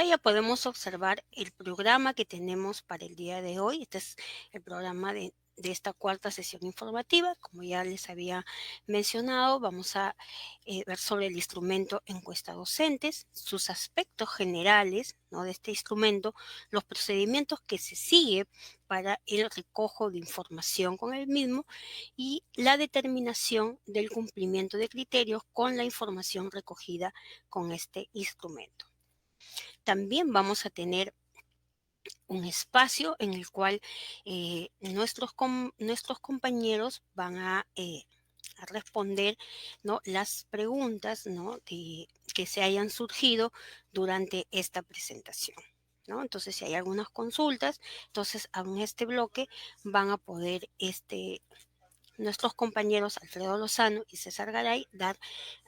Ya podemos observar el programa que tenemos para el día de hoy. Este es el programa de esta cuarta sesión informativa. Como ya les había mencionado, vamos a ver sobre el instrumento encuesta docentes, sus aspectos generales, ¿no?, de este instrumento, los procedimientos que se sigue para el recojo de información con el mismo y la determinación del cumplimiento de criterios con la información recogida con este instrumento. También vamos a tener un espacio en el cual nuestros compañeros van a responder, ¿no?, las preguntas, ¿no?, que se hayan surgido durante esta presentación, ¿no? Entonces, si hay algunas consultas, entonces en este bloque van a poder nuestros compañeros Alfredo Lozano y César Garay dar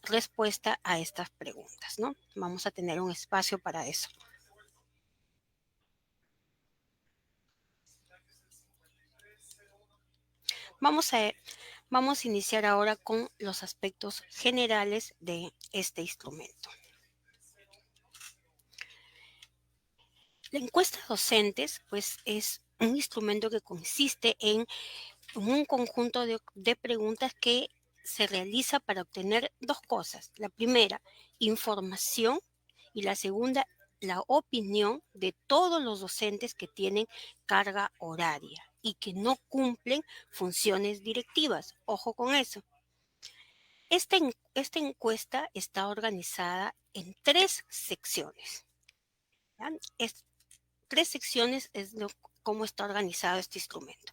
respuesta a estas preguntas, ¿no? Vamos a tener un espacio para eso. Vamos a iniciar ahora con los aspectos generales de este instrumento. La encuesta docentes, pues, es un instrumento que consiste en un conjunto de preguntas que se realiza para obtener dos cosas. La primera, información, y la segunda, la opinión de todos los docentes que tienen carga horaria y que no cumplen funciones directivas. Ojo con eso. Esta encuesta está organizada en tres secciones, ¿ya? Tres secciones es cómo está organizado este instrumento.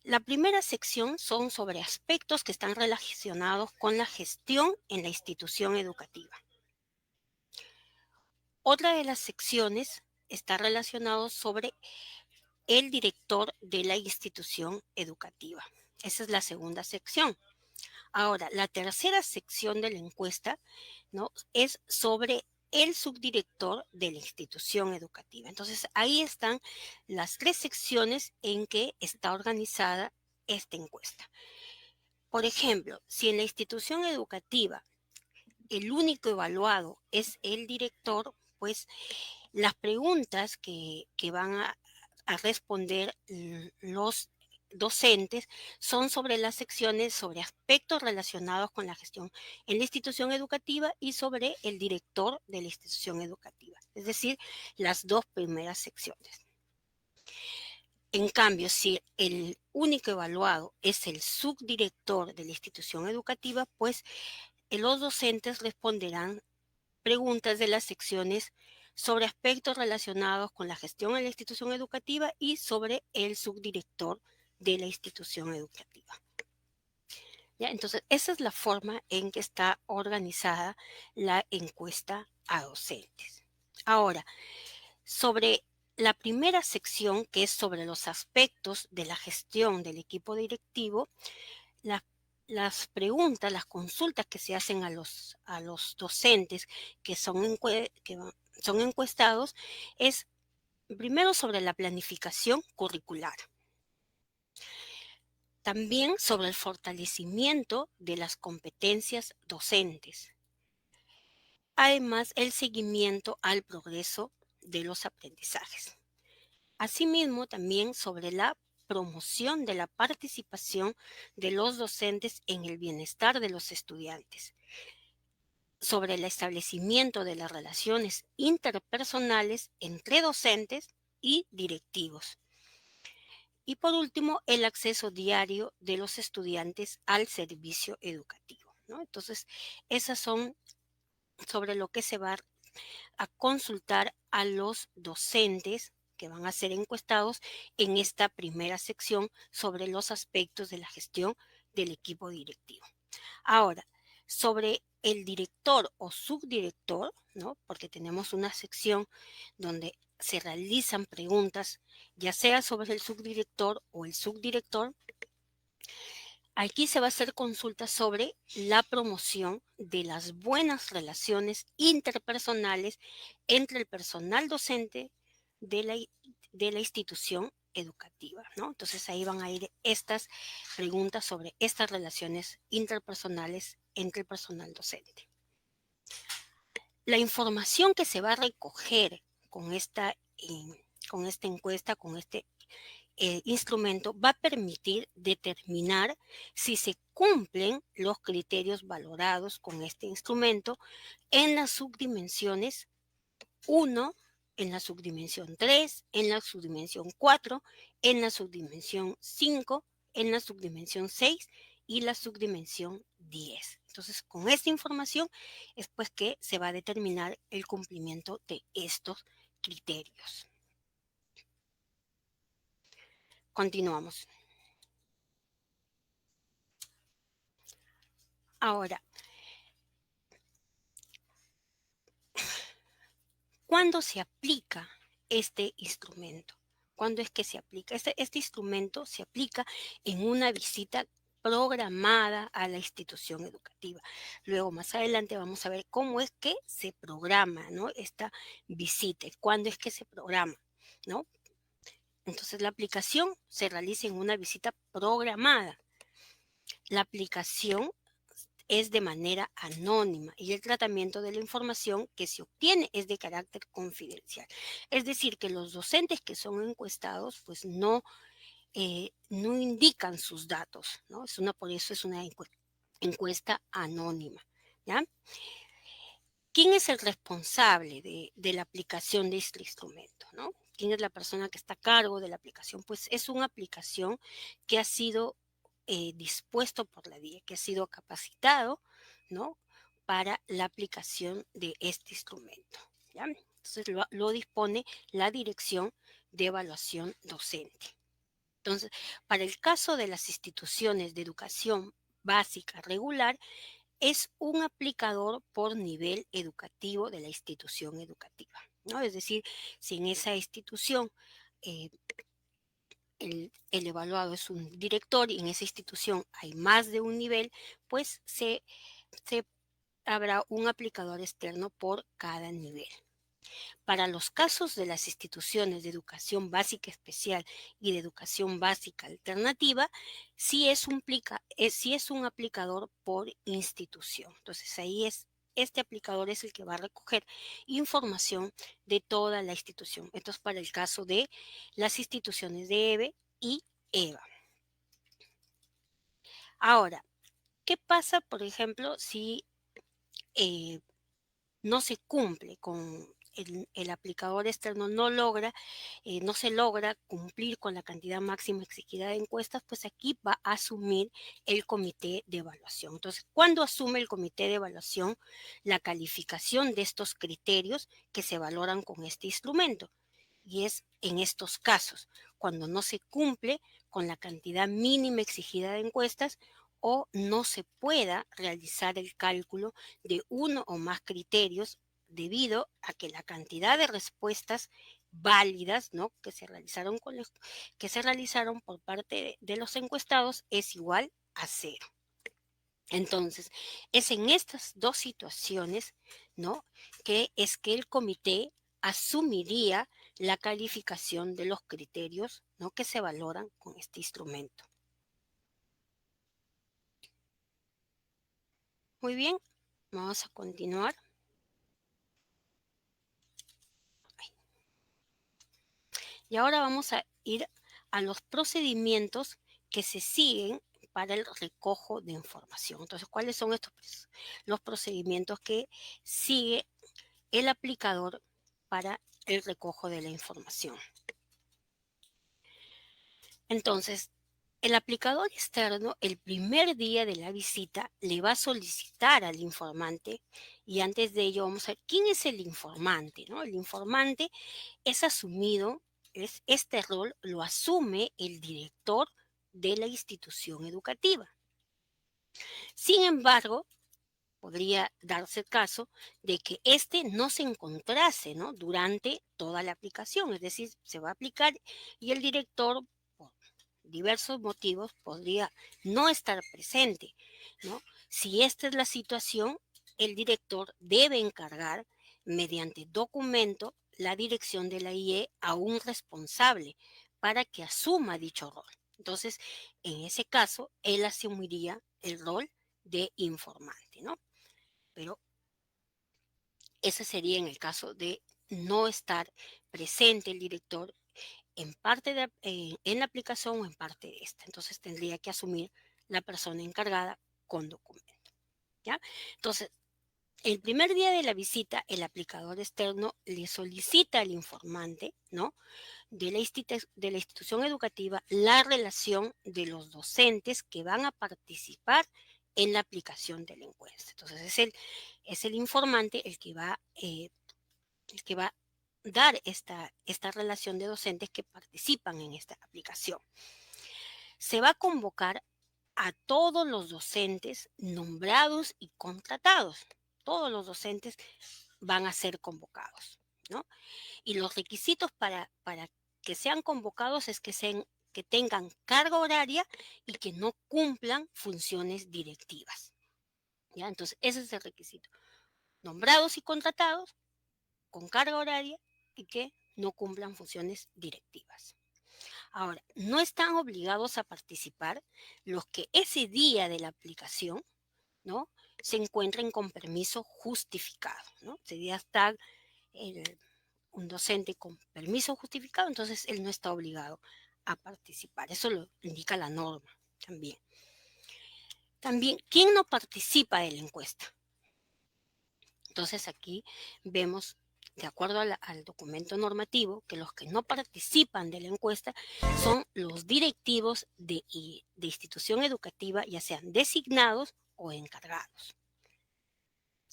La primera sección son sobre aspectos que están relacionados con la gestión en la institución educativa. Otra de las secciones está relacionada sobre el director de la institución educativa. Esa es la segunda sección. Ahora, la tercera sección de la encuesta, ¿no?, es sobre el subdirector de la institución educativa. Entonces, ahí están las tres secciones en que está organizada esta encuesta. Por ejemplo, si en la institución educativa el único evaluado es el director, pues las preguntas que van a responder los docentes son sobre las secciones, sobre aspectos relacionados con la gestión en la institución educativa y sobre el director de la institución educativa, es decir, las dos primeras secciones. En cambio, si el único evaluado es el subdirector de la institución educativa, pues los docentes responderán preguntas de las secciones sobre aspectos relacionados con la gestión en la institución educativa y sobre el subdirector de la institución educativa. ¿Ya? Entonces, esa es la forma en que está organizada la encuesta a docentes. Ahora, sobre la primera sección, que es sobre los aspectos de la gestión del equipo directivo, la las preguntas, las consultas que se hacen a los docentes que son encuestados es primero sobre la planificación curricular, también sobre el fortalecimiento de las competencias docentes, además el seguimiento al progreso de los aprendizajes. Asimismo, también sobre la promoción de la participación de los docentes en el bienestar de los estudiantes, sobre el establecimiento de las relaciones interpersonales entre docentes y directivos. Y por último, el acceso diario de los estudiantes al servicio educativo, ¿no? Entonces, esas son sobre lo que se va a consultar a los docentes que van a ser encuestados en esta primera sección sobre los aspectos de la gestión del equipo directivo. Ahora, sobre el director o subdirector, ¿no?, porque tenemos una sección donde se realizan preguntas, ya sea sobre el subdirector o el subdirector. Aquí se va a hacer consulta sobre la promoción de las buenas relaciones interpersonales entre el personal docente de la institución educativa, ¿no? Entonces ahí van a ir estas preguntas sobre estas relaciones interpersonales entre el personal docente. La información que se va a recoger con esta encuesta, con este instrumento, va a permitir determinar si se cumplen los criterios valorados con este instrumento en las subdimensiones 1, en la subdimensión 3, en la subdimensión 4, en la subdimensión 5, en la subdimensión 6 y la subdimensión 10. Entonces, con esta información es pues que se va a determinar el cumplimiento de estos criterios. Continuamos. Ahora, ¿cuándo se aplica este instrumento? ¿Cuándo es que se aplica? Este instrumento se aplica en una visita programada a la institución educativa. Luego, más adelante, vamos a ver cómo es que se programa, ¿no? Esta visita, cuándo es que se programa, ¿no? Entonces, la aplicación se realiza en una visita programada. La aplicación es de manera anónima y el tratamiento de la información que se obtiene es de carácter confidencial. Es decir, que los docentes que son encuestados pues no indican sus datos, ¿no? Por eso es una encuesta anónima, ¿ya? ¿Quién es el responsable de la aplicación de este instrumento, ¿no? ¿Quién es la persona que está a cargo de la aplicación? Pues es una aplicación que ha sido dispuesto por la DIE, que ha sido capacitado, ¿no? Para la aplicación de este instrumento, ¿ya? Entonces lo dispone la Dirección de Evaluación Docente. Entonces, para el caso de las instituciones de educación básica regular, es un aplicador por nivel educativo de la institución educativa, ¿no? Es decir, si en esa institución eh, el evaluado es un director y en esa institución hay más de un nivel, pues se habrá un aplicador externo por cada nivel. Para los casos de las instituciones de educación básica especial y de educación básica alternativa, sí es un aplicador por institución. Entonces este aplicador es el que va a recoger información de toda la institución. Esto es para el caso de las instituciones de EBE y EVA. Ahora, ¿qué pasa, por ejemplo, si eh, no se cumple con el aplicador externo, no se logra cumplir con la cantidad máxima exigida de encuestas? Pues aquí va a asumir el comité de evaluación. Entonces, ¿cuándo asume el comité de evaluación la calificación de estos criterios que se valoran con este instrumento? Y es en estos casos, cuando no se cumple con la cantidad mínima exigida de encuestas o no se pueda realizar el cálculo de uno o más criterios debido a que la cantidad de respuestas válidas, ¿no? que se realizaron por parte de los encuestados es igual a cero. Entonces, es en estas dos situaciones, ¿no? Que es que el comité asumiría la calificación de los criterios, ¿no? Que se valoran con este instrumento. Muy bien, vamos a continuar. Y ahora vamos a ir a los procedimientos que se siguen para el recojo de información. Entonces, ¿cuáles son los procedimientos que sigue el aplicador para el recojo de la información? Entonces, el aplicador externo, el primer día de la visita, le va a solicitar al informante, y antes de ello vamos a ver quién es el informante, ¿no? El informante es asumido, este rol lo asume el director de la institución educativa. Sin embargo, podría darse el caso de que éste no se encontrase, ¿no? Durante toda la aplicación, es decir, se va a aplicar y el director, por diversos motivos, podría no estar presente, ¿no? Si esta es la situación, el director debe encargar mediante documento la dirección de la IE a un responsable para que asuma dicho rol. Entonces, en ese caso, él asumiría el rol de informante, ¿no? Pero Ese sería en el caso de no estar presente el director en la aplicación o en parte de esta. Entonces tendría que asumir la persona encargada con documento. ¿Ya? Entonces, el primer día de la visita, el aplicador externo le solicita al informante, ¿no?, de la institución educativa la relación de los docentes que van a participar en la aplicación de la encuesta. Entonces, es el informante el que va a dar esta relación de docentes que participan en esta aplicación. Se va a convocar a todos los docentes nombrados y contratados. Todos los docentes van a ser convocados, ¿no? Y los requisitos para que sean convocados es que tengan carga horaria y que no cumplan funciones directivas. ¿Ya? Entonces, ese es el requisito. Nombrados y contratados con carga horaria y que no cumplan funciones directivas. Ahora, no están obligados a participar los que ese día de la aplicación, ¿no?, se encuentren con permiso justificado, ¿no? Sería estar un docente con permiso justificado, entonces él no está obligado a participar. Eso lo indica la norma también. También, ¿quién no participa de la encuesta? Entonces aquí vemos, de acuerdo al documento normativo, que los que no participan de la encuesta son los directivos de institución educativa, ya sean designados o encargados.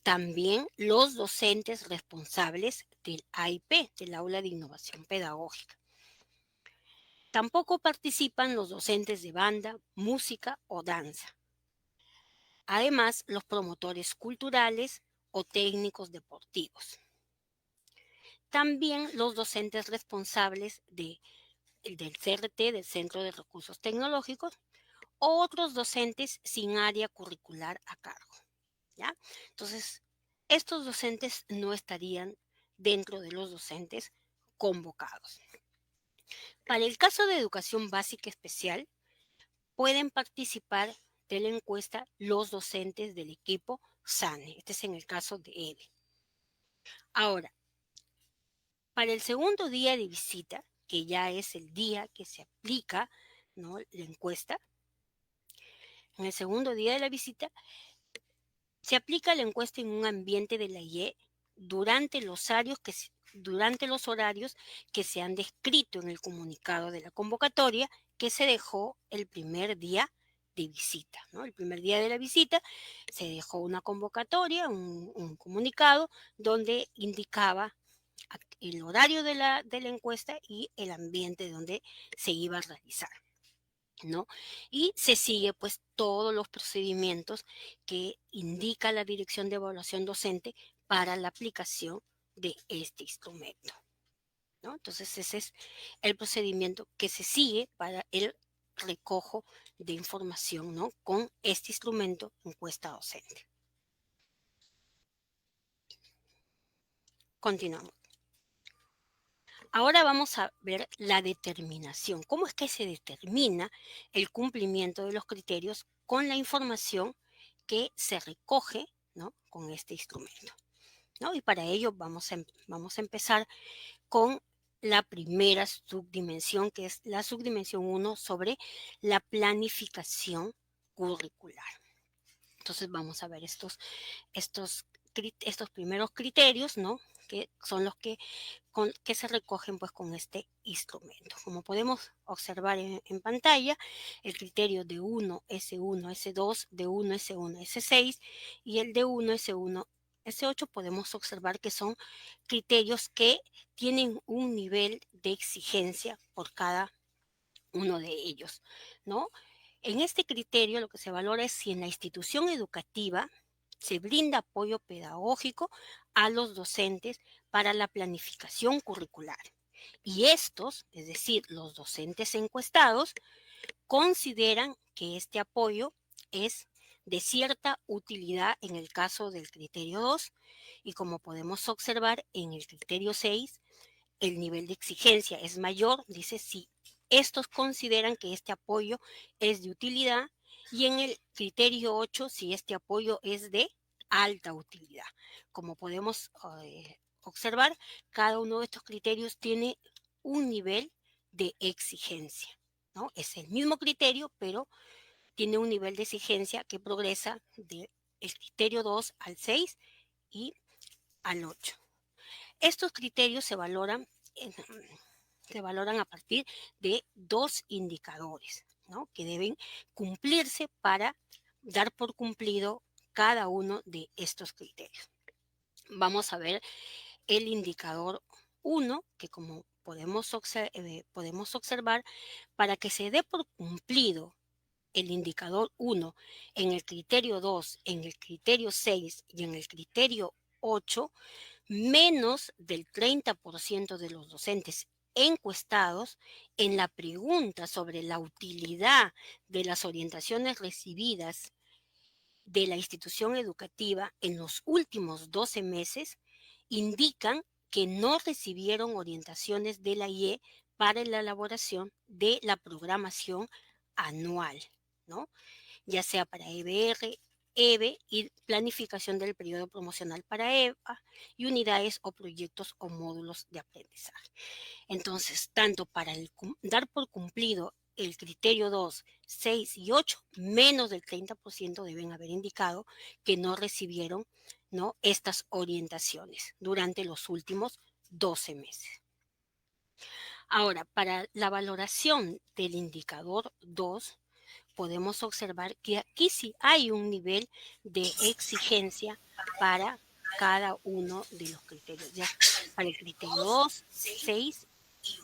También los docentes responsables del AIP, del Aula de Innovación Pedagógica. Tampoco participan los docentes de banda, música o danza. Además, los promotores culturales o técnicos deportivos. También los docentes responsables del CRT, del Centro de Recursos Tecnológicos, o otros docentes sin área curricular a cargo. ¿Ya? Entonces, estos docentes no estarían dentro de los docentes convocados. Para el caso de educación básica especial, pueden participar de la encuesta los docentes del equipo SANE. Este es en el caso de EDE. Ahora, para el segundo día de visita, que ya es el día que se aplica, ¿no?, la encuesta, en el segundo día de la visita, se aplica la encuesta en un ambiente de la IE durante los horarios que se han descrito en el comunicado de la convocatoria que se dejó el primer día de visita, ¿no? El primer día de la visita se dejó una convocatoria, un comunicado donde indicaba el horario de la encuesta y el ambiente donde se iba a realizar, ¿no? Y se sigue pues todos los procedimientos que indica la Dirección de Evaluación Docente para la aplicación de este instrumento, ¿no? Entonces ese es el procedimiento que se sigue para el recojo de información, ¿no?, con este instrumento encuesta docente. Continuamos. Ahora vamos a ver la determinación. ¿Cómo es que se determina el cumplimiento de los criterios con la información que se recoge, ¿no?, con este instrumento, ¿no? Y para ello vamos a empezar con la primera subdimensión, que es la subdimensión 1 sobre la planificación curricular. Entonces vamos a ver estos primeros criterios, ¿no?, que son los que se recogen pues con este instrumento. Como podemos observar en pantalla, el criterio D1, S1, S2, D1, S1, S6 y el D1, S1, S8 podemos observar que son criterios que tienen un nivel de exigencia por cada uno de ellos, ¿no? En este criterio lo que se valora es si en la institución educativa se brinda apoyo pedagógico a los docentes para la planificación curricular. Y estos, es decir, los docentes encuestados, consideran que este apoyo es de cierta utilidad en el caso del criterio 2 y como podemos observar en el criterio 6, el nivel de exigencia es mayor, dice si estos consideran que este apoyo es de utilidad y en el criterio 8 si este apoyo es de alta utilidad. Como podemos observar, cada uno de estos criterios tiene un nivel de exigencia, ¿no? Es el mismo criterio, pero tiene un nivel de exigencia que progresa del criterio 2 al 6 y al 8. Estos criterios se valoran a partir de dos indicadores, ¿no? Que deben cumplirse para dar por cumplido cada uno de estos criterios. Vamos a ver el indicador 1, que como podemos observar, para que se dé por cumplido el indicador 1 en el criterio 2, en el criterio 6 y en el criterio 8, menos del 30% de los docentes encuestados en la pregunta sobre la utilidad de las orientaciones recibidas de la institución educativa en los últimos 12 meses indican que no recibieron orientaciones de la IE para la elaboración de la programación anual, ¿no? Ya sea para EBR, EBE y planificación del periodo promocional para EVA y unidades o proyectos o módulos de aprendizaje. Entonces, tanto para dar por cumplido el criterio 2, 6 y 8, menos del 30% deben haber indicado que no recibieron, ¿no?, estas orientaciones durante los últimos 12 meses. Ahora, para la valoración del indicador 2, podemos observar que aquí sí hay un nivel de exigencia para cada uno de los criterios, ya para el criterio 2, 6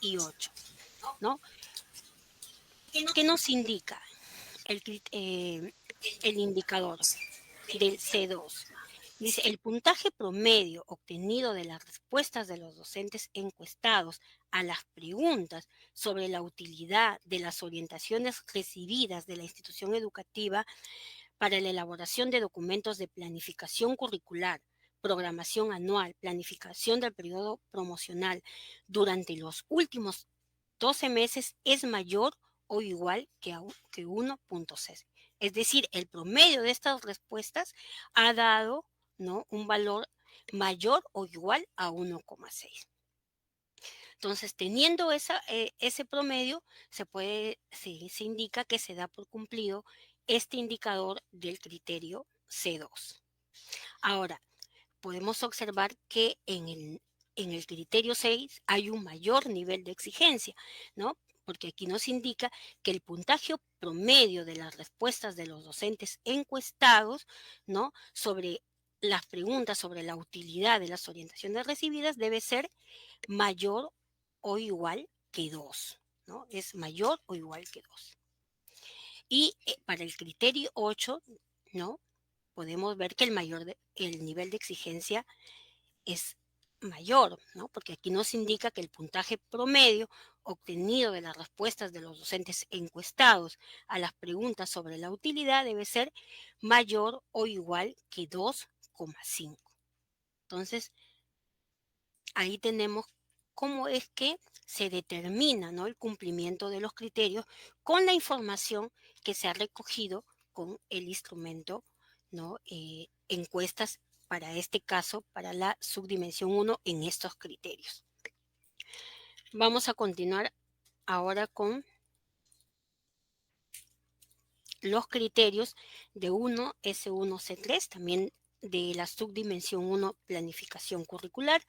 y 8, ¿no? ¿Qué nos indica el indicador del C2? Dice, el puntaje promedio obtenido de las respuestas de los docentes encuestados a las preguntas sobre la utilidad de las orientaciones recibidas de la institución educativa para la elaboración de documentos de planificación curricular, programación anual, planificación del periodo promocional durante los últimos 12 meses es mayor o igual que 1.6. Es decir, el promedio de estas respuestas ha dado, ¿no?, un valor mayor o igual a 1.6. Entonces, teniendo ese promedio, se indica que se da por cumplido este indicador del criterio C2. Ahora, podemos observar que en el criterio 6 hay un mayor nivel de exigencia, ¿no? Porque aquí nos indica que el puntaje promedio de las respuestas de los docentes encuestados, ¿no?, sobre las preguntas sobre la utilidad de las orientaciones recibidas debe ser mayor o igual que 2, ¿no? Es mayor o igual que 2. Y para el criterio 8, ¿no?, podemos ver que el nivel de exigencia es mayor, ¿no? Porque aquí nos indica que el puntaje promedio obtenido de las respuestas de los docentes encuestados a las preguntas sobre la utilidad debe ser mayor o igual que 2,5. Entonces, ahí tenemos cómo es que se determina, ¿no?, el cumplimiento de los criterios con la información que se ha recogido con el instrumento, ¿no?, encuestas, para este caso, para la subdimensión 1 en estos criterios. Vamos a continuar ahora con los criterios de 1 S1 C3, también de la subdimensión 1 planificación curricular,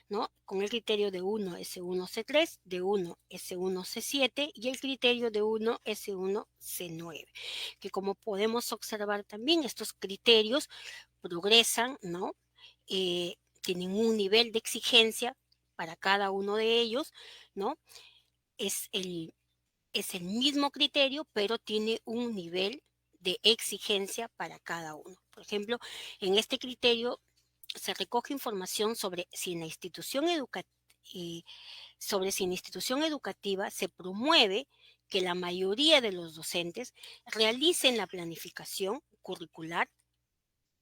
¿no?, con el criterio de 1 S1 C3, de 1 S1 C7 y el criterio de 1 S1 C9, que como podemos observar también estos criterios progresan, ¿no? Tienen un nivel de exigencia para cada uno de ellos, ¿no? Es el mismo criterio, pero tiene un nivel de exigencia para cada uno. Por ejemplo, en este criterio se recoge información sobre si en la institución educativa se promueve que la mayoría de los docentes realicen la planificación curricular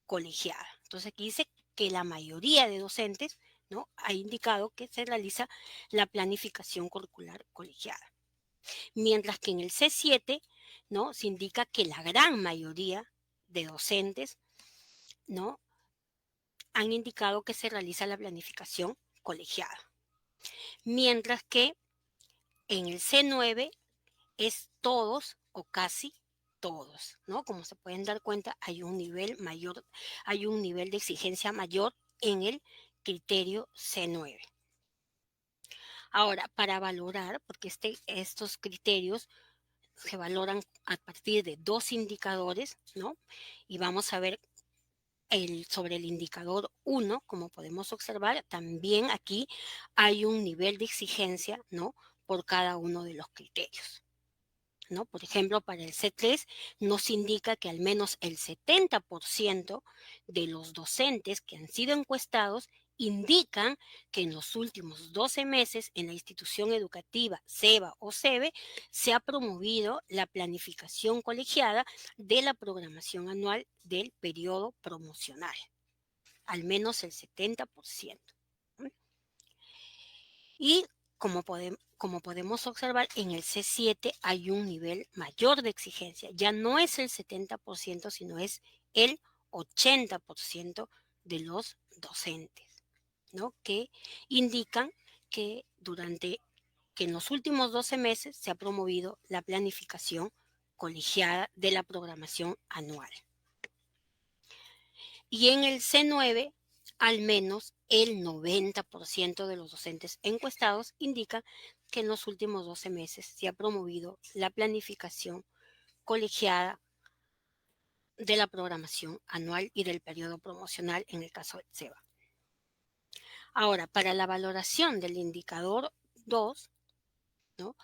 colegiada. Entonces aquí dice que la mayoría de docentes, ¿no?, ha indicado que se realiza la planificación curricular colegiada. Mientras que en el C7, ¿no?, se indica que la gran mayoría de docentes, ¿no?, han indicado que se realiza la planificación colegiada. Mientras que en el C9 es todos o casi todos, ¿no? Como se pueden dar cuenta, hay un nivel mayor, hay un nivel de exigencia mayor en el criterio C9. Ahora, para valorar, porque estos criterios se valoran a partir de dos indicadores, ¿no? Y vamos a ver sobre el indicador 1, como podemos observar, también aquí hay un nivel de exigencia, ¿no? Por cada uno de los criterios, ¿no? Por ejemplo, para el C3 nos indica que al menos el 70% de los docentes que han sido encuestados indican que en los últimos 12 meses en la institución educativa, SEBA o SEBE, se ha promovido la planificación colegiada de la programación anual del periodo promocional, al menos el 70%. Y como podemos observar, en el C7 hay un nivel mayor de exigencia. Ya no es el 70%, sino es el 80% de los docentes, ¿no? Que indican que que en los últimos 12 meses se ha promovido la planificación colegiada de la programación anual. Y en el C9, al menos el 90% de los docentes encuestados indican que en los últimos 12 meses se ha promovido la planificación colegiada de la programación anual y del periodo promocional en el caso del SEBA. Ahora, para la valoración del indicador 2, ¿no?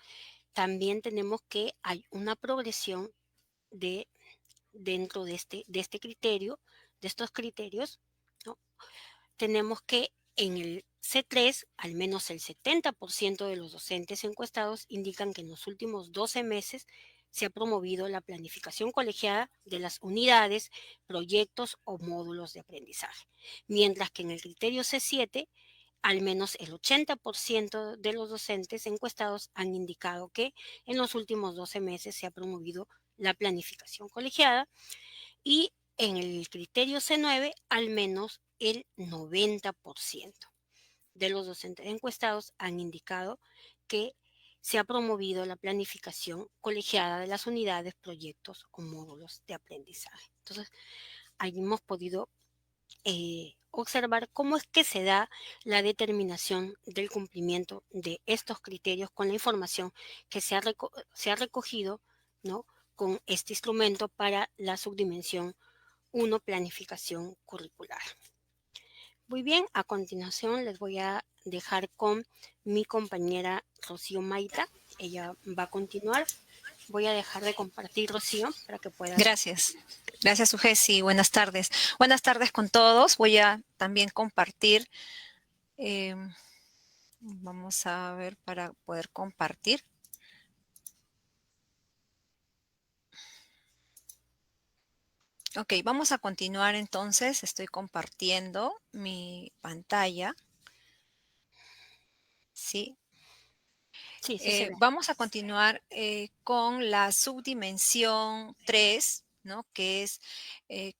También tenemos que hay una progresión dentro de este criterio, de estos criterios, ¿no? Tenemos que en el C3, al menos el 70% de los docentes encuestados indican que en los últimos 12 meses se ha promovido la planificación colegiada de las unidades, proyectos o módulos de aprendizaje. Mientras que en el criterio C7, al menos el 80% de los docentes encuestados han indicado que en los últimos 12 meses se ha promovido la planificación colegiada y en el criterio C9 al menos el 90% de los docentes encuestados han indicado que se ha promovido la planificación colegiada de las unidades, proyectos o módulos de aprendizaje. Entonces, ahí hemos podido observar cómo es que se da la determinación del cumplimiento de estos criterios con la información que se ha recogido, ¿no? Con este instrumento para la subdimensión 1, planificación curricular. Muy bien, a continuación les voy a dejar con mi compañera Rocío Maita. Ella va a continuar. Voy a dejar de compartir, Rocío, para que puedas. Gracias. Gracias, Ujesi. Buenas tardes. Buenas tardes con todos. Voy a también compartir. eh, Vamos a ver para poder compartir. Ok, vamos a continuar entonces. Estoy compartiendo mi pantalla. Sí. Sí, sí se ve. Vamos a continuar con la subdimensión 3, ¿no? Que es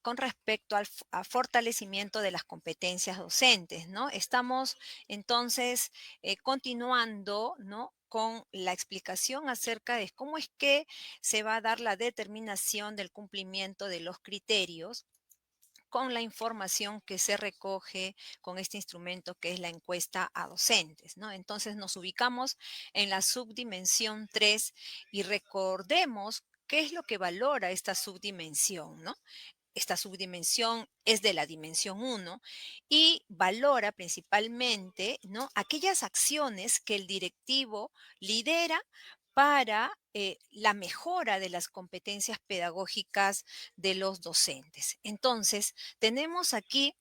con respecto a fortalecimiento de las competencias docentes, ¿no? Estamos entonces continuando, ¿no? Con la explicación acerca de cómo es que se va a dar la determinación del cumplimiento de los criterios con la información que se recoge con este instrumento que es la encuesta a docentes, ¿no? Entonces nos ubicamos en la subdimensión 3 y recordemos qué es lo que valora esta subdimensión, ¿no? Esta subdimensión es de la dimensión 1 y valora principalmente, ¿no? Aquellas acciones que el directivo lidera para la mejora de las competencias pedagógicas de los docentes. Entonces, tenemos aquí,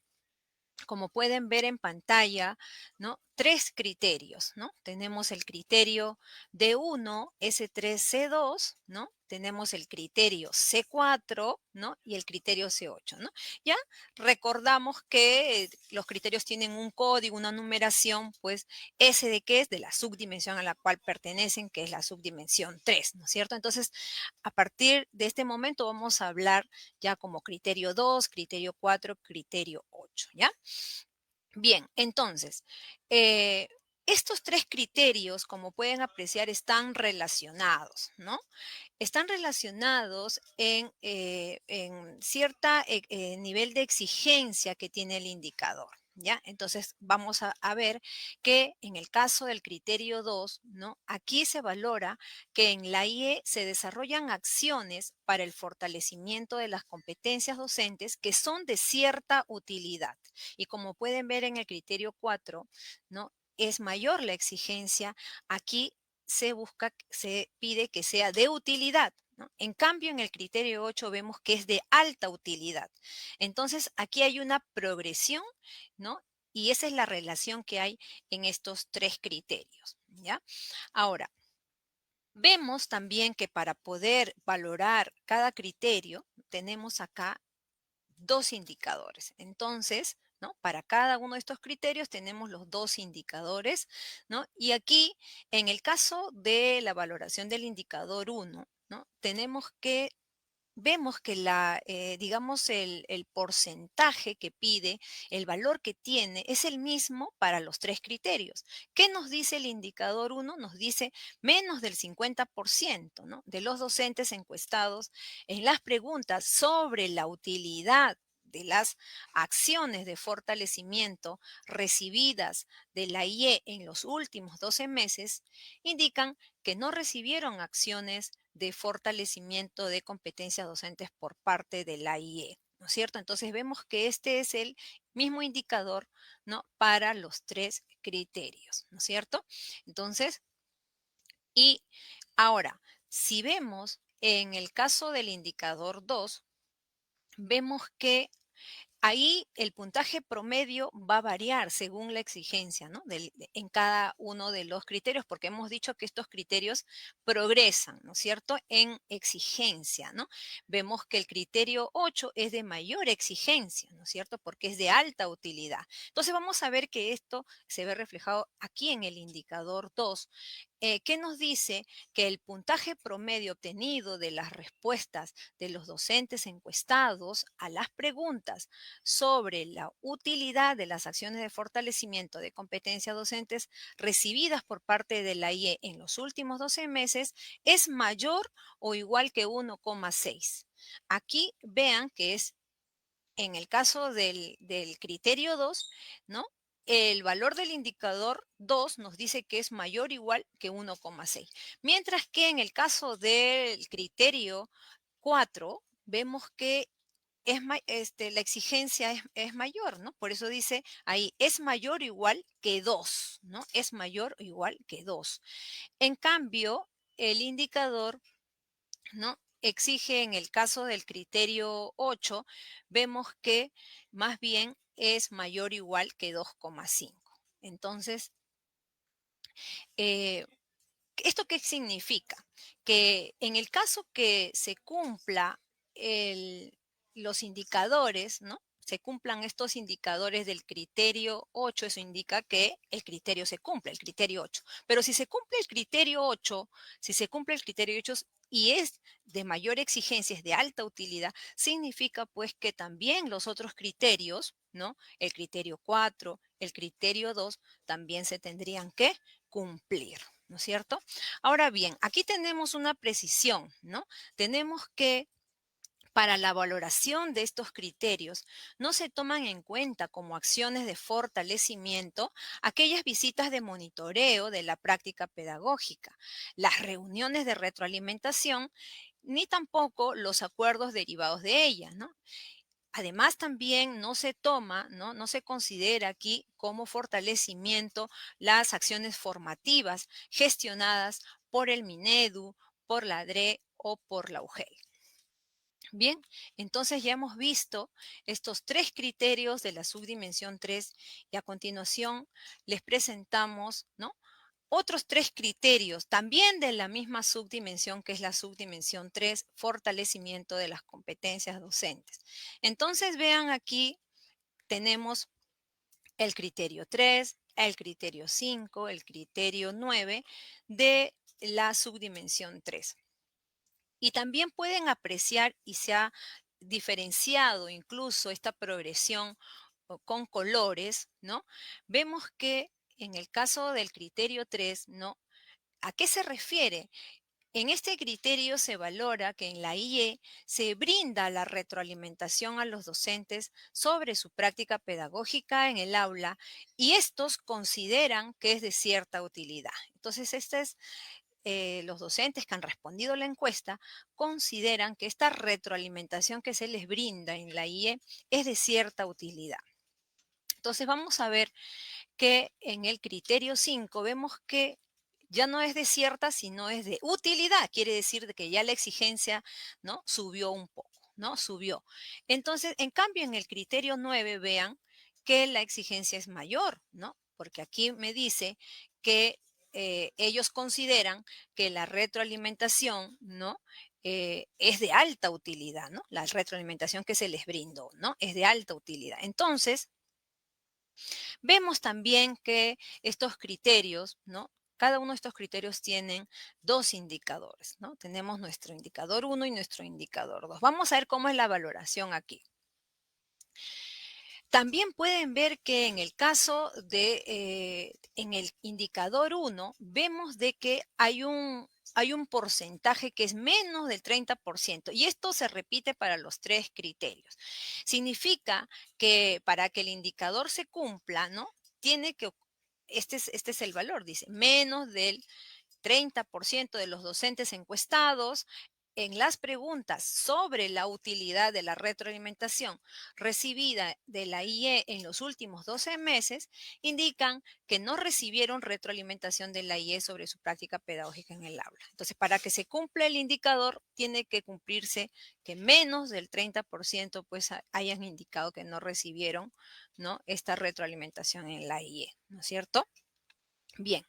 como pueden ver en pantalla, ¿no? tres criterios, ¿no? Tenemos el criterio D1, S3, C2, ¿no? Tenemos el criterio C4, ¿no? Y el criterio C8, ¿no? Ya recordamos que los criterios tienen un código, una numeración, pues S de qué es de la subdimensión a la cual pertenecen, que es la subdimensión 3, ¿no es cierto? Entonces, a partir de este momento vamos a hablar ya como criterio 2, criterio 4, criterio 8, ¿ya? Bien, entonces, eh, estos tres criterios, como pueden apreciar, están relacionados, ¿no? Están relacionados en cierta nivel de exigencia que tiene el indicador, ¿ya? Entonces, vamos a ver que en el caso del criterio 2, ¿no? Aquí se valora que en la IE se desarrollan acciones para el fortalecimiento de las competencias docentes que son de cierta utilidad. Y como pueden ver en el criterio 4, ¿no? Es mayor la exigencia. Aquí se busca, se pide que sea de utilidad, ¿no? En cambio, en el criterio 8 vemos que es de alta utilidad. Entonces, aquí hay una progresión, ¿no? Y esa es la relación que hay en estos tres criterios, ¿ya? Ahora, vemos también que para poder valorar cada criterio, tenemos acá dos indicadores. Entonces, ¿no? Para cada uno de estos criterios tenemos los dos indicadores, ¿no? Y aquí, en el caso de la valoración del indicador uno, ¿no? Vemos que digamos, el porcentaje que pide, el valor que tiene, es el mismo para los tres criterios. ¿Qué nos dice el indicador uno? Nos dice menos del 50%, ¿no? De los docentes encuestados en las preguntas sobre la utilidad de las acciones de fortalecimiento recibidas de la IE en los últimos 12 meses, indican que no recibieron acciones de fortalecimiento de competencias docentes por parte de la IE, ¿no es cierto? Entonces vemos que este es el mismo indicador, ¿no? Para los tres criterios, ¿no es cierto? Entonces, y ahora, si vemos en el caso del indicador 2, vemos que ahí el puntaje promedio va a variar según la exigencia, ¿no? En cada uno de los criterios, porque hemos dicho que estos criterios progresan, ¿no es cierto? En exigencia, ¿no? Vemos que el criterio 8 es de mayor exigencia, ¿no es cierto? Porque es de alta utilidad. Entonces vamos a ver que esto se ve reflejado aquí en el indicador 2, que nos dice que el puntaje promedio obtenido de las respuestas de los docentes encuestados a las preguntas sobre la utilidad de las acciones de fortalecimiento de competencias docentes recibidas por parte de la IE en los últimos 12 meses es mayor o igual que 1,6. Aquí vean que es en el caso del criterio 2, ¿no? El valor del indicador 2 nos dice que es mayor o igual que 1,6. Mientras que en el caso del criterio 4, vemos que la exigencia es mayor, ¿no? Por eso dice ahí, es mayor o igual que 2, ¿no? Es mayor o igual que 2. En cambio, el indicador, ¿no? Exige en el caso del criterio 8, vemos que más bien es mayor o igual que 2,5. Entonces, eh, ¿esto qué significa? Que en el caso que se cumpla los indicadores, ¿no? Se cumplan estos indicadores del criterio 8, eso indica que el criterio se cumple, el criterio 8. Pero si se cumple el criterio 8, si se cumple el criterio 8 y es de mayor exigencia, es de alta utilidad, significa pues que también los otros criterios, ¿no? El criterio 4, el criterio 2, también se tendrían que cumplir, ¿no es cierto? Ahora bien, aquí tenemos una precisión, ¿no? Tenemos que para la valoración de estos criterios, no se toman en cuenta como acciones de fortalecimiento aquellas visitas de monitoreo de la práctica pedagógica, las reuniones de retroalimentación, ni tampoco los acuerdos derivados de ellas, ¿no? Además, también no se toma, ¿no? No se considera aquí como fortalecimiento las acciones formativas gestionadas por el Minedu, por la DRE o por la UGEL. Bien, entonces ya hemos visto estos tres criterios de la subdimensión 3 y a continuación les presentamos, ¿no?, otros tres criterios también de la misma subdimensión que es la subdimensión 3, fortalecimiento de las competencias docentes. Entonces vean aquí tenemos el criterio 3, el criterio 5, el criterio 9 de la subdimensión 3. Y también pueden apreciar y se ha diferenciado incluso esta progresión con colores, ¿no? Vemos que en el caso del criterio 3, ¿no? ¿A qué se refiere? En este criterio se valora que en la IE se brinda la retroalimentación a los docentes sobre su práctica pedagógica en el aula y estos consideran que es de cierta utilidad. Entonces, los docentes que han respondido la encuesta consideran que esta retroalimentación que se les brinda en la IE es de cierta utilidad. Entonces, vamos a ver que en el criterio 5 vemos que ya no es de cierta, sino es de utilidad. Quiere decir de que ya la exigencia, ¿no?, subió un poco, ¿no? Subió. Entonces, en cambio, en el criterio 9 vean que la exigencia es mayor, ¿no? Porque aquí me dice que ellos consideran que la retroalimentación, ¿no?, es de alta utilidad, ¿no? La retroalimentación que se les brindó, ¿no? Es de alta utilidad. Entonces, vemos también que estos criterios, ¿no? Cada uno de estos criterios tienen dos indicadores, ¿no? Tenemos nuestro indicador 1 y nuestro indicador 2. Vamos a ver cómo es la valoración aquí. También pueden ver que en el caso de, en el indicador 1, vemos de que hay un porcentaje que es menos del 30% y esto se repite para los tres criterios. Significa que para que el indicador se cumpla, ¿no? Tiene que, este es el valor, dice, menos del 30% de los docentes encuestados en las preguntas sobre la utilidad de la retroalimentación recibida de la IE en los últimos 12 meses indican que no recibieron retroalimentación de la IE sobre su práctica pedagógica en el aula. Entonces, para que se cumpla el indicador, tiene que cumplirse que menos del 30% pues hayan indicado que no recibieron, ¿no?, esta retroalimentación en la IE, ¿no es cierto? Bien.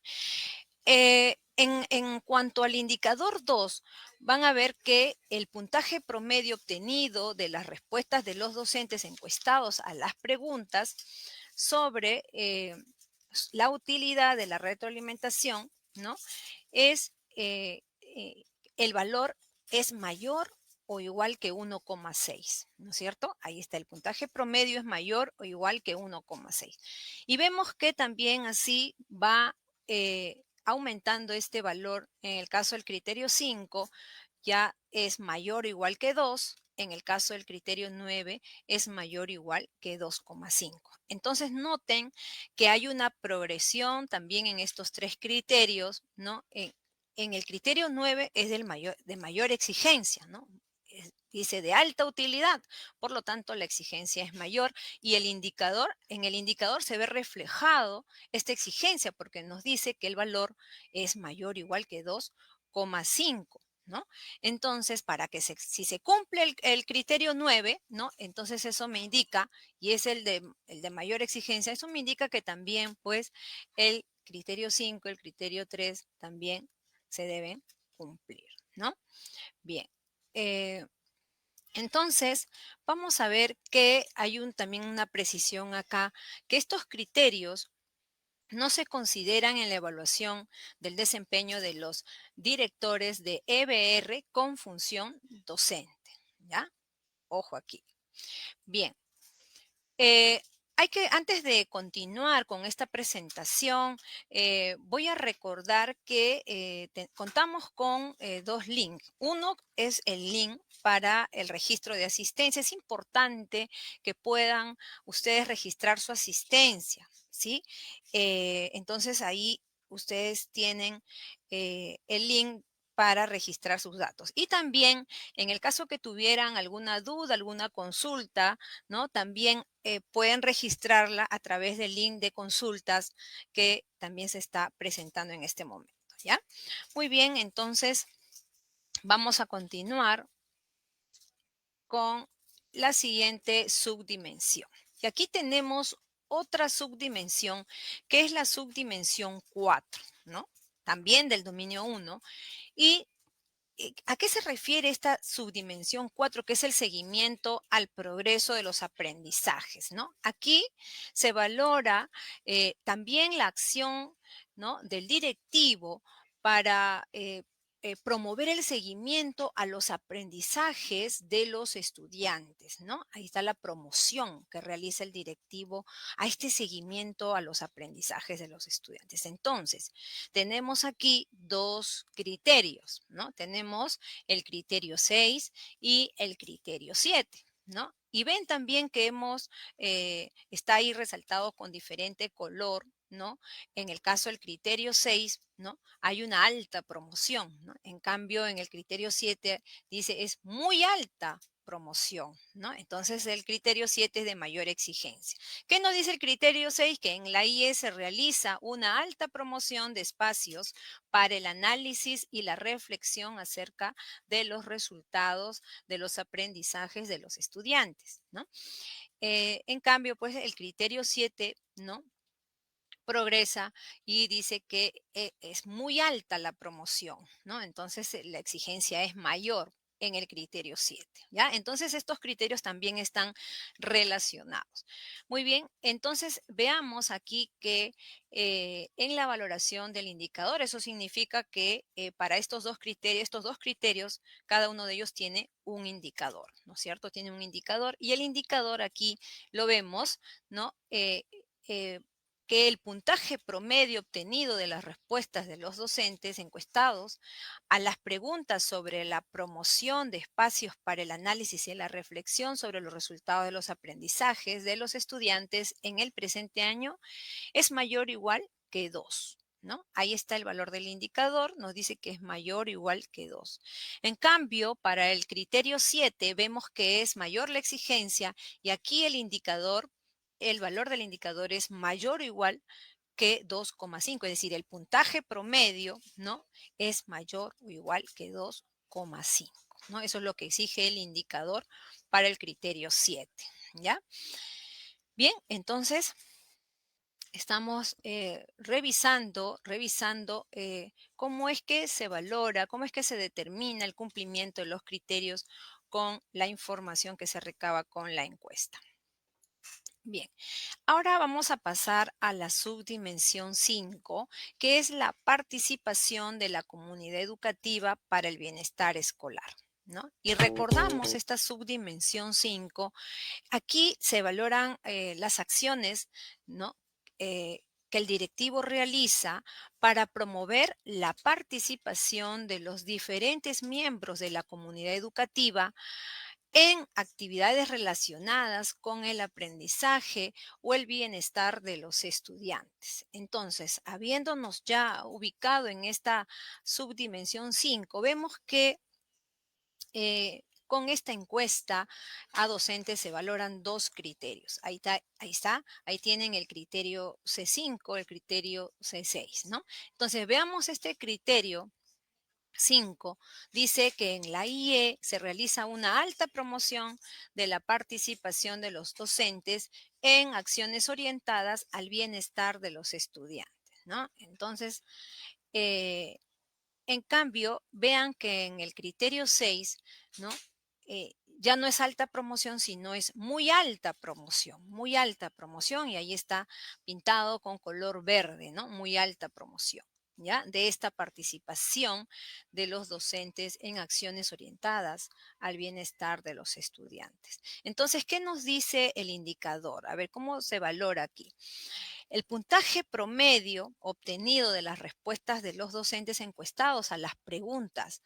En cuanto al indicador 2, van a ver que el puntaje promedio obtenido de las respuestas de los docentes encuestados a las preguntas sobre la utilidad de la retroalimentación, ¿no?, es el valor es mayor o igual que 1,6, ¿no es cierto? Ahí está, el puntaje promedio es mayor o igual que 1,6. Y vemos que también así va aumentando este valor. En el caso del criterio 5 ya es mayor o igual que 2. En el caso del criterio 9 es mayor o igual que 2,5. Entonces noten que hay una progresión también en estos tres criterios, ¿no? En el criterio 9 es de mayor exigencia, ¿no? Dice de alta utilidad, por lo tanto la exigencia es mayor y en el indicador se ve reflejado esta exigencia porque nos dice que el valor es mayor o igual que 2,5, ¿no? Entonces, si se cumple el criterio 9, ¿no? Entonces eso me indica, y es el de mayor exigencia, eso me indica que también, pues, el criterio 5, el criterio 3 también se deben cumplir, ¿no? Bien. Entonces, vamos a ver que hay también una precisión acá, que estos criterios no se consideran en la evaluación del desempeño de los directores de EBR con función docente, ¿ya? Ojo aquí. Bien. Eh, antes de continuar con esta presentación, voy a recordar que contamos con dos links. Uno es el link para el registro de asistencia. Es importante que puedan ustedes registrar su asistencia, ¿sí? Entonces ahí ustedes tienen el link para registrar sus datos. Y también, en el caso que tuvieran alguna duda, alguna consulta, ¿no? También pueden registrarla a través del link de consultas que también se está presentando en este momento, ¿ya? Muy bien, entonces vamos a continuar. con la siguiente subdimensión. Y aquí tenemos otra subdimensión, que es la subdimensión 4, ¿no? También del dominio 1. Y ¿a qué se refiere esta subdimensión 4, que es el seguimiento al progreso de los aprendizajes, ¿no? Aquí se valora también la acción, ¿no?, del directivo para promover el seguimiento a los aprendizajes de los estudiantes, ¿no? Ahí está la promoción que realiza el directivo a este seguimiento a los aprendizajes de los estudiantes. Entonces, tenemos aquí dos criterios, ¿no? Tenemos el criterio 6 y el criterio 7, ¿no? Y ven también que está ahí resaltado con diferente color, ¿no? En el caso del criterio 6, ¿no? Hay una alta promoción, ¿no? En cambio, en el criterio 7 dice es muy alta promoción, ¿no? Entonces el criterio 7 es de mayor exigencia. ¿Qué nos dice el criterio 6? Que en la IE se realiza una alta promoción de espacios para el análisis y la reflexión acerca de los resultados de los aprendizajes de los estudiantes, ¿no? En cambio, pues el criterio 7, ¿no?, progresa y dice que es muy alta la promoción, ¿no? Entonces la exigencia es mayor en el criterio 7, ¿ya? Entonces estos criterios también están relacionados. Muy bien, entonces veamos aquí que en la valoración del indicador, eso significa que para estos dos criterios, cada uno de ellos tiene un indicador, ¿no es cierto? Tiene un indicador y el indicador aquí lo vemos, ¿no? Eh, que el puntaje promedio obtenido de las respuestas de los docentes encuestados a las preguntas sobre la promoción de espacios para el análisis y la reflexión sobre los resultados de los aprendizajes de los estudiantes en el presente año es mayor o igual que 2. ¿No? Ahí está el valor del indicador, nos dice que es mayor o igual que 2. En cambio, para el criterio 7 vemos que es mayor la exigencia y aquí el valor del indicador es mayor o igual que 2,5, es decir, el puntaje promedio, ¿no?, es mayor o igual que 2,5, ¿no? Eso es lo que exige el indicador para el criterio 7, ¿ya? Bien, entonces estamos revisando cómo es que se valora, cómo es que se determina el cumplimiento de los criterios con la información que se recaba con la encuesta. Bien, ahora vamos a pasar a la subdimensión 5, que es la participación de la comunidad educativa para el bienestar escolar, ¿no? Y recordamos esta subdimensión 5. Aquí se valoran las acciones, ¿no?, que el directivo realiza para promover la participación de los diferentes miembros de la comunidad educativa en actividades relacionadas con el aprendizaje o el bienestar de los estudiantes. Entonces, habiéndonos ya ubicado en esta subdimensión 5, vemos que con esta encuesta a docentes se valoran dos criterios. Ahí tienen el criterio C5, el criterio C6, ¿no? Entonces, veamos este criterio 5. Dice que en la IE se realiza una alta promoción de la participación de los docentes en acciones orientadas al bienestar de los estudiantes, ¿no? Entonces, eh, en cambio, vean que en el criterio 6, ¿no?, ya no es alta promoción, sino es muy alta promoción, y ahí está pintado con color verde, ¿no? Muy alta promoción, ¿ya? De esta participación de los docentes en acciones orientadas al bienestar de los estudiantes. Entonces, ¿qué nos dice el indicador? A ver, ¿cómo se valora aquí? El puntaje promedio obtenido de las respuestas de los docentes encuestados a las preguntas.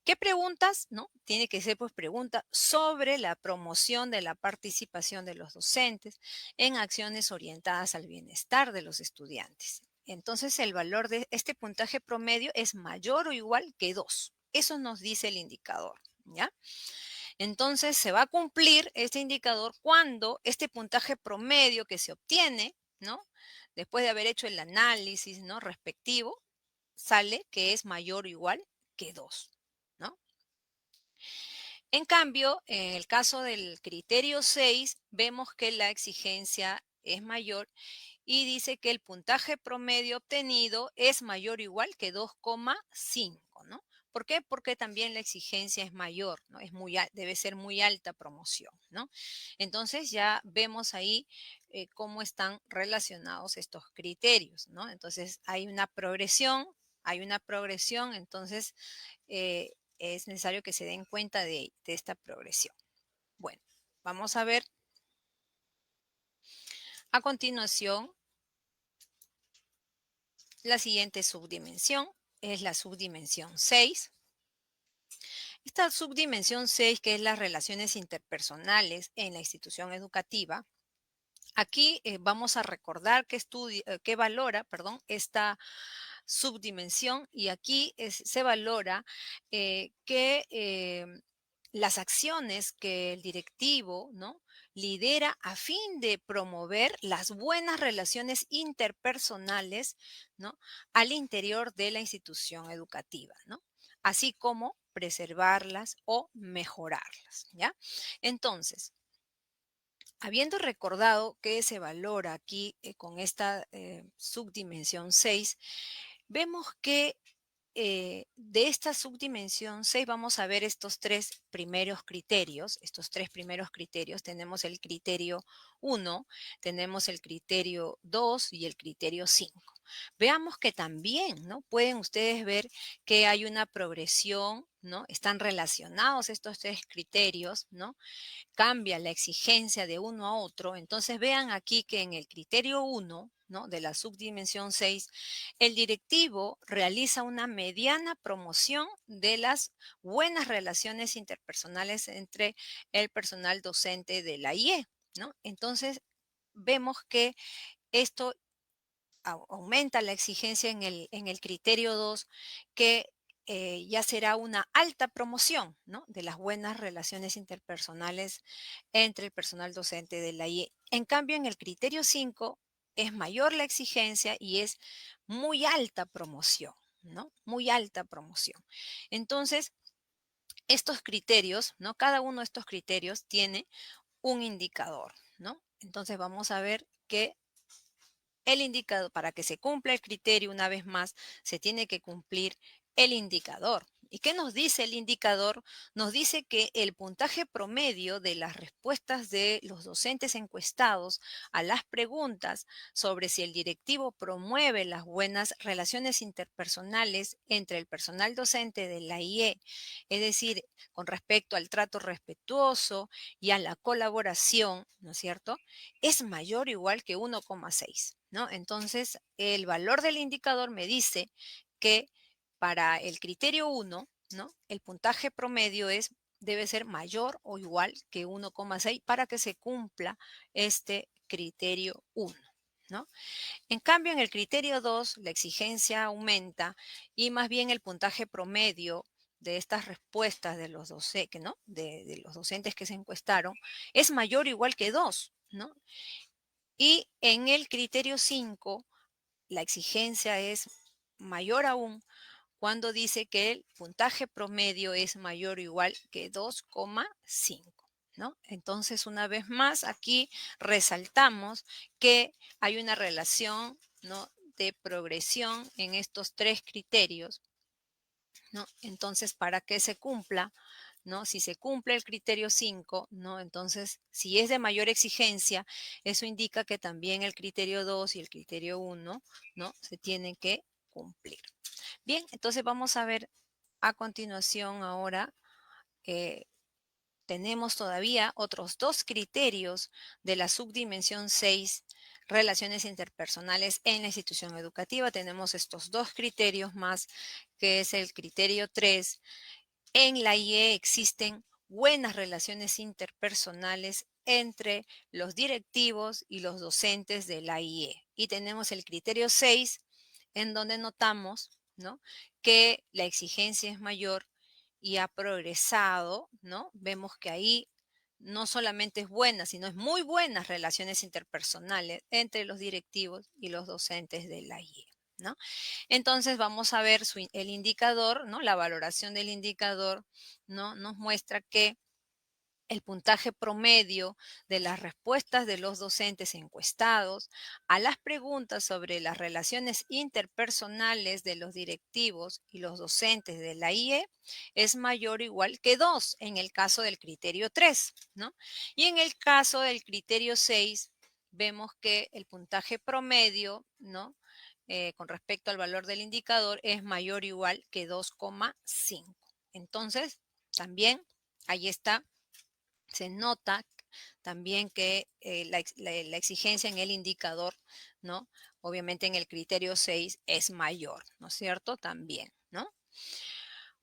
¿Qué preguntas? ¿No? Tiene que ser pues pregunta sobre la promoción de la participación de los docentes en acciones orientadas al bienestar de los estudiantes. Entonces el valor de este puntaje promedio es mayor o igual que 2. Eso nos dice el indicador, ¿ya? Entonces se va a cumplir este indicador cuando este puntaje promedio que se obtiene, ¿no?, después de haber hecho el análisis, ¿no?, respectivo, sale que es mayor o igual que 2, ¿no? En cambio, en el caso del criterio 6, vemos que la exigencia es mayor y dice que el puntaje promedio obtenido es mayor o igual que 2,5, ¿no? ¿Por qué? Porque también la exigencia es mayor, ¿no? Debe ser muy alta promoción, ¿no? Entonces ya vemos ahí cómo están relacionados estos criterios, ¿no? Entonces hay una progresión, entonces es necesario que se den cuenta de esta progresión. Bueno, vamos a ver a continuación la siguiente subdimensión, es la subdimensión 6. Esta subdimensión 6, que es las relaciones interpersonales en la institución educativa, aquí vamos a recordar que valora, perdón, esta subdimensión y aquí se valora que las acciones que el directivo, ¿no?, lidera a fin de promover las buenas relaciones interpersonales, ¿no?, al interior de la institución educativa, ¿no?, así como preservarlas o mejorarlas, ¿ya? Entonces, habiendo recordado que se valora aquí con esta subdimensión 6, vemos que de esta subdimensión 6 vamos a ver estos tres primeros criterios. Estos tres primeros criterios tenemos el criterio 1, tenemos el criterio 2 y el criterio 5. Veamos que también, ¿no?, pueden ustedes ver que hay una progresión, ¿no? Están relacionados estos tres criterios, ¿no? Cambia la exigencia de uno a otro. Entonces vean aquí que en el criterio 1, ¿no?, de la subdimensión 6, el directivo realiza una mediana promoción de las buenas relaciones interpersonales entre el personal docente de la IE, ¿no? Entonces vemos que esto aumenta la exigencia en el criterio 2, que ya será una alta promoción, ¿no?, de las buenas relaciones interpersonales entre el personal docente de la IE. En cambio, en el criterio 5 es mayor la exigencia y es muy alta promoción, ¿no? Muy alta promoción. Entonces, estos criterios, ¿no? Cada uno de estos criterios tiene un indicador, ¿no? Entonces vamos a ver que el indicador, para que se cumpla el criterio, una vez más, se tiene que cumplir el indicador. ¿Y qué nos dice el indicador? Nos dice que el puntaje promedio de las respuestas de los docentes encuestados a las preguntas sobre si el directivo promueve las buenas relaciones interpersonales entre el personal docente de la IE, es decir, con respecto al trato respetuoso y a la colaboración, ¿no es cierto?, es mayor o igual que 1,6, ¿no? Entonces, el valor del indicador me dice que para el criterio 1, ¿no?, el puntaje promedio debe ser mayor o igual que 1,6 para que se cumpla este criterio 1, ¿no? En cambio, en el criterio 2, la exigencia aumenta y más bien el puntaje promedio de estas respuestas de los, ¿no?, de los docentes que se encuestaron es mayor o igual que 2, ¿no? Y en el criterio 5, la exigencia es mayor aún cuando dice que el puntaje promedio es mayor o igual que 2,5, ¿no? Entonces, una vez más, aquí resaltamos que hay una relación, ¿no?, de progresión en estos tres criterios, ¿no? Entonces, para que se cumpla, ¿no?, si se cumple el criterio 5, ¿no?, entonces, si es de mayor exigencia, eso indica que también el criterio 2 y el criterio 1, ¿no?, se tienen que cumplir. Bien, entonces vamos a ver a continuación ahora, eh, tenemos todavía otros dos criterios de la subdimensión 6, relaciones interpersonales en la institución educativa. Tenemos estos dos criterios más, que es el criterio 3. En la IE existen buenas relaciones interpersonales entre los directivos y los docentes de la IE. Y tenemos el criterio 6, en donde notamos, ¿no?, que la exigencia es mayor y ha progresado, ¿no? Vemos que ahí no solamente es buena, sino es muy buenas relaciones interpersonales entre los directivos y los docentes de la IE. ¿no? Entonces vamos a ver el indicador, ¿no? La valoración del indicador, ¿no? Nos muestra que el puntaje promedio de las respuestas de los docentes encuestados a las preguntas sobre las relaciones interpersonales de los directivos y los docentes de la IE es mayor o igual que 2 en el caso del criterio 3, ¿no? Y en el caso del criterio 6, vemos que el puntaje promedio, ¿no? Con respecto al valor del indicador es mayor o igual que 2,5. Entonces, también ahí está, se nota también que la exigencia en el indicador, ¿no? Obviamente en el criterio 6 es mayor, ¿no es cierto? También, ¿no?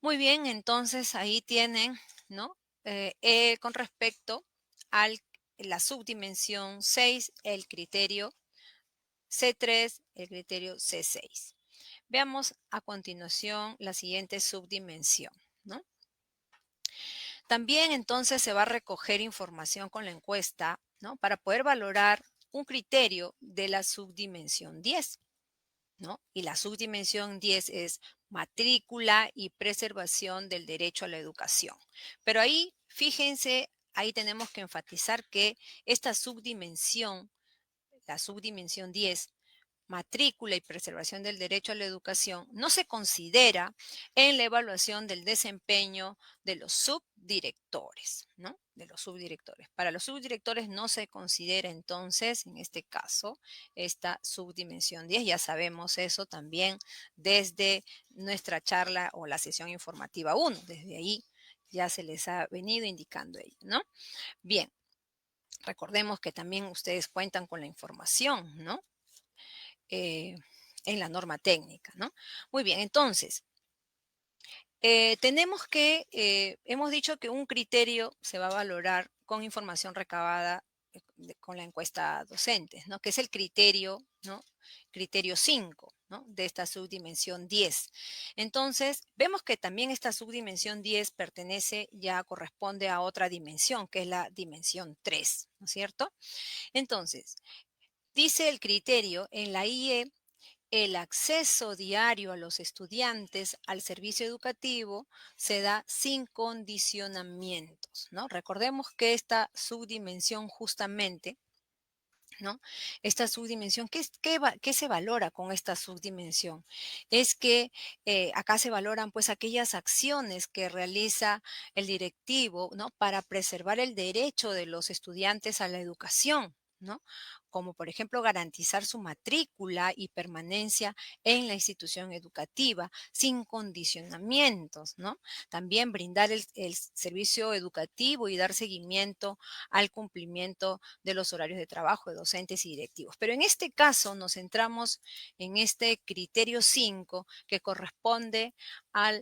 Muy bien, entonces ahí tienen, ¿no? Con respecto a la subdimensión 6, el criterio C3, el criterio C6. Veamos a continuación la siguiente subdimensión, ¿no? También entonces se va a recoger información con la encuesta, ¿no? Para poder valorar un criterio de la subdimensión 10, ¿no? Y la subdimensión 10 es matrícula y preservación del derecho a la educación. Pero ahí, fíjense, ahí tenemos que enfatizar que esta subdimensión, la subdimensión 10, matrícula y preservación del derecho a la educación, no se considera en la evaluación del desempeño de los subdirectores, ¿no? De los subdirectores. Para los subdirectores no se considera entonces, en este caso, esta subdimensión 10. Ya sabemos eso también desde nuestra charla o la sesión informativa 1. Desde ahí ya se les ha venido indicando ello, ¿no? Bien, recordemos que también ustedes cuentan con la información, ¿no? eh, en la norma técnica, ¿no? Muy bien, entonces, hemos dicho que un criterio se va a valorar con información recabada con la encuesta docentes, ¿no? Que es el criterio, ¿no? Criterio 5, ¿no? De esta subdimensión 10. Entonces, vemos que también esta subdimensión 10 corresponde a otra dimensión, que es la dimensión 3, ¿no es cierto? Entonces, dice el criterio en la IE, el acceso diario a los estudiantes al servicio educativo se da sin condicionamientos, ¿no? Recordemos que esta subdimensión justamente, ¿no? Esta subdimensión, ¿qué se valora con esta subdimensión? Es que acá se valoran pues aquellas acciones que realiza el directivo, ¿no? Para preservar el derecho de los estudiantes a la educación, ¿no? Como por ejemplo garantizar su matrícula y permanencia en la institución educativa sin condicionamientos, ¿no? También brindar el servicio educativo y dar seguimiento al cumplimiento de los horarios de trabajo de docentes y directivos. Pero en este caso nos centramos en este criterio 5 que corresponde a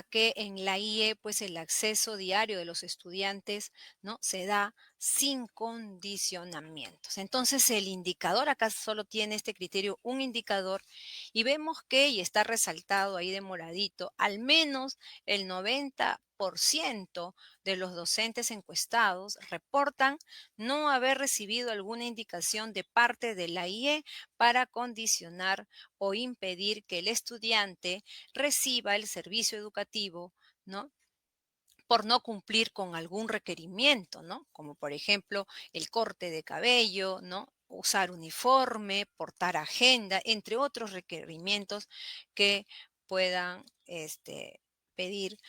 que en la IE, pues el acceso diario de los estudiantes, ¿no? Se da sin condicionamientos. Entonces, el indicador acá solo tiene este criterio, un indicador, y vemos que, y está resaltado ahí de moradito, al menos el 90% de los docentes encuestados reportan no haber recibido alguna indicación de parte de la IE para condicionar o impedir que el estudiante reciba el servicio educativo, ¿no? Por no cumplir con algún requerimiento, ¿no? Como por ejemplo el corte de cabello, ¿no? Usar uniforme, portar agenda, entre otros requerimientos que puedan pedir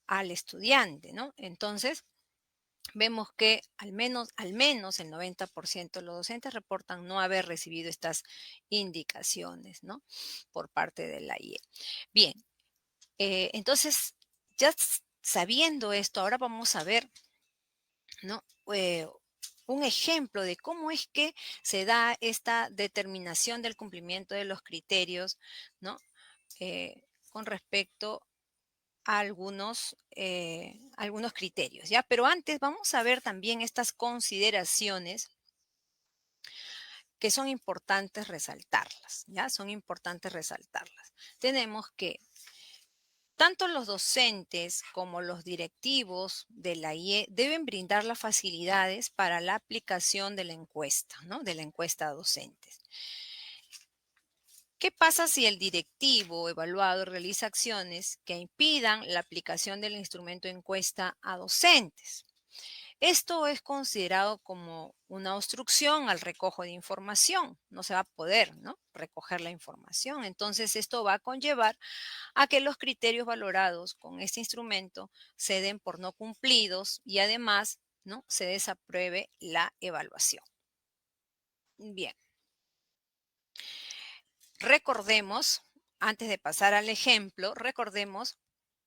al estudiante, ¿no? Entonces, vemos que al menos el 90% de los docentes reportan no haber recibido estas indicaciones, ¿no? Por parte de la IE. Bien, entonces, sabiendo esto, ahora vamos a ver, ¿no? Un ejemplo de cómo es que se da esta determinación del cumplimiento de los criterios, ¿no? Con respecto a algunos criterios, ¿ya? Pero antes vamos a ver también estas consideraciones que son importantes resaltarlas, ¿ya? Son importantes resaltarlas. Tenemos que tanto los docentes como los directivos de la IE deben brindar las facilidades para la aplicación de la encuesta, ¿no? De la encuesta a docentes. ¿Qué pasa si el directivo evaluado realiza acciones que impidan la aplicación del instrumento encuesta a docentes? Esto es considerado como una obstrucción al recojo de información. No se va a poder, ¿no?, recoger la información. Entonces, esto va a conllevar a que los criterios valorados con este instrumento se den por no cumplidos y además, ¿no?, se desapruebe la evaluación. Bien, recordemos, antes de pasar al ejemplo, recordemos,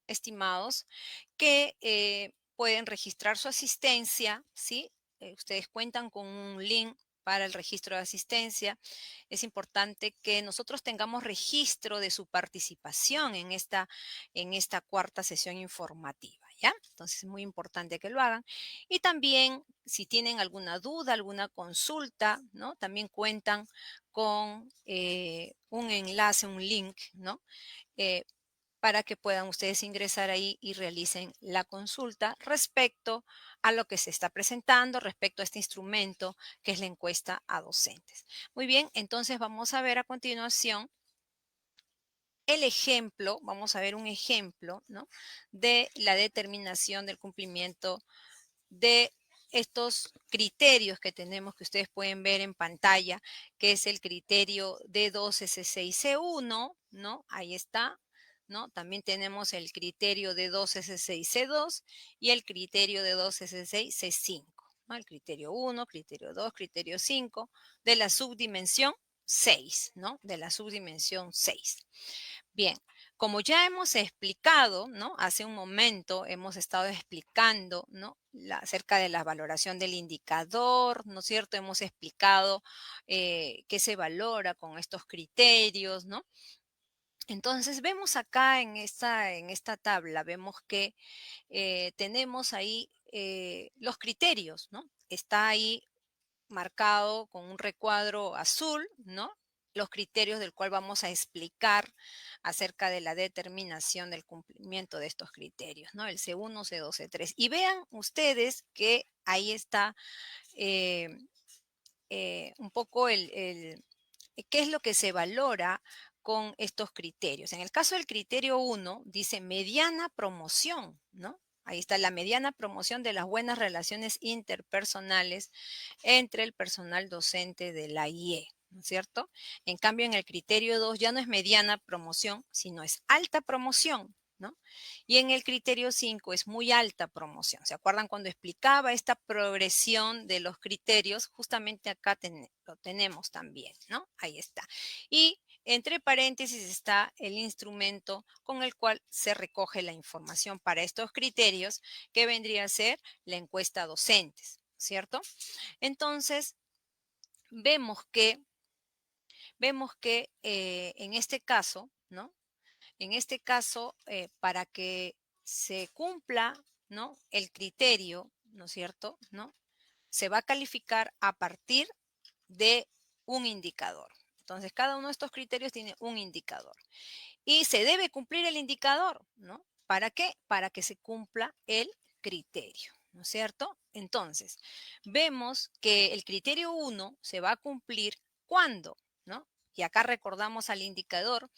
estimados, que pueden registrar su asistencia, ¿sí? Ustedes cuentan con un link para el registro de asistencia. Es importante que nosotros tengamos registro de su participación en esta cuarta sesión informativa, ¿ya? Entonces es muy importante que lo hagan. Y también, si tienen alguna duda, alguna consulta, ¿no? También cuentan con un enlace, un link, ¿no? Eh, para que puedan ustedes ingresar ahí y realicen la consulta respecto a lo que se está presentando, respecto a este instrumento que es la encuesta a docentes. Muy bien, entonces vamos a ver a continuación el ejemplo, vamos a ver un ejemplo, ¿no?, de la determinación del cumplimiento de estos criterios que tenemos, que ustedes pueden ver en pantalla, que es el criterio D2S6C1, ¿no? Ahí está, ¿no? También tenemos el criterio D2S6C2 y el criterio D2S6C5, ¿no? El criterio 1, criterio 2, criterio 5 de la subdimensión 6, ¿no? De la subdimensión 6. Bien, como ya hemos explicado, ¿no? Hace un momento hemos estado explicando, ¿no?, acerca de la valoración del indicador, ¿no es cierto? Hemos explicado qué se valora con estos criterios, ¿no? Entonces, vemos acá en esta tabla, vemos que tenemos ahí los criterios, ¿no? Está ahí marcado con un recuadro azul, ¿no?, los criterios del cual vamos a explicar acerca de la determinación del cumplimiento de estos criterios, ¿no? El C1, C2, C3. Y vean ustedes que ahí está eh, un poco qué es lo que se valora con estos criterios. En el caso del criterio 1, dice mediana promoción, ¿no? Ahí está la mediana promoción de las buenas relaciones interpersonales entre el personal docente de la IE, ¿no es cierto? En cambio, en el criterio 2 ya no es mediana promoción, sino es alta promoción, ¿no? Y en el criterio 5 es muy alta promoción. ¿Se acuerdan cuando explicaba esta progresión de los criterios? Justamente acá lo tenemos también, ¿no? Ahí está. Y entre paréntesis está el instrumento con el cual se recoge la información para estos criterios, que vendría a ser la encuesta a docentes, ¿cierto? Entonces, vemos que, en este caso, ¿no? En este caso, para que se cumpla, ¿no?, el criterio, ¿no es cierto?, ¿no?, se va a calificar a partir de un indicador. Entonces, cada uno de estos criterios tiene un indicador. Y se debe cumplir el indicador, ¿no? ¿Para qué? Para que se cumpla el criterio, ¿no es cierto? Entonces, vemos que el criterio 1 se va a cumplir cuando, ¿no? Y acá recordamos al indicador,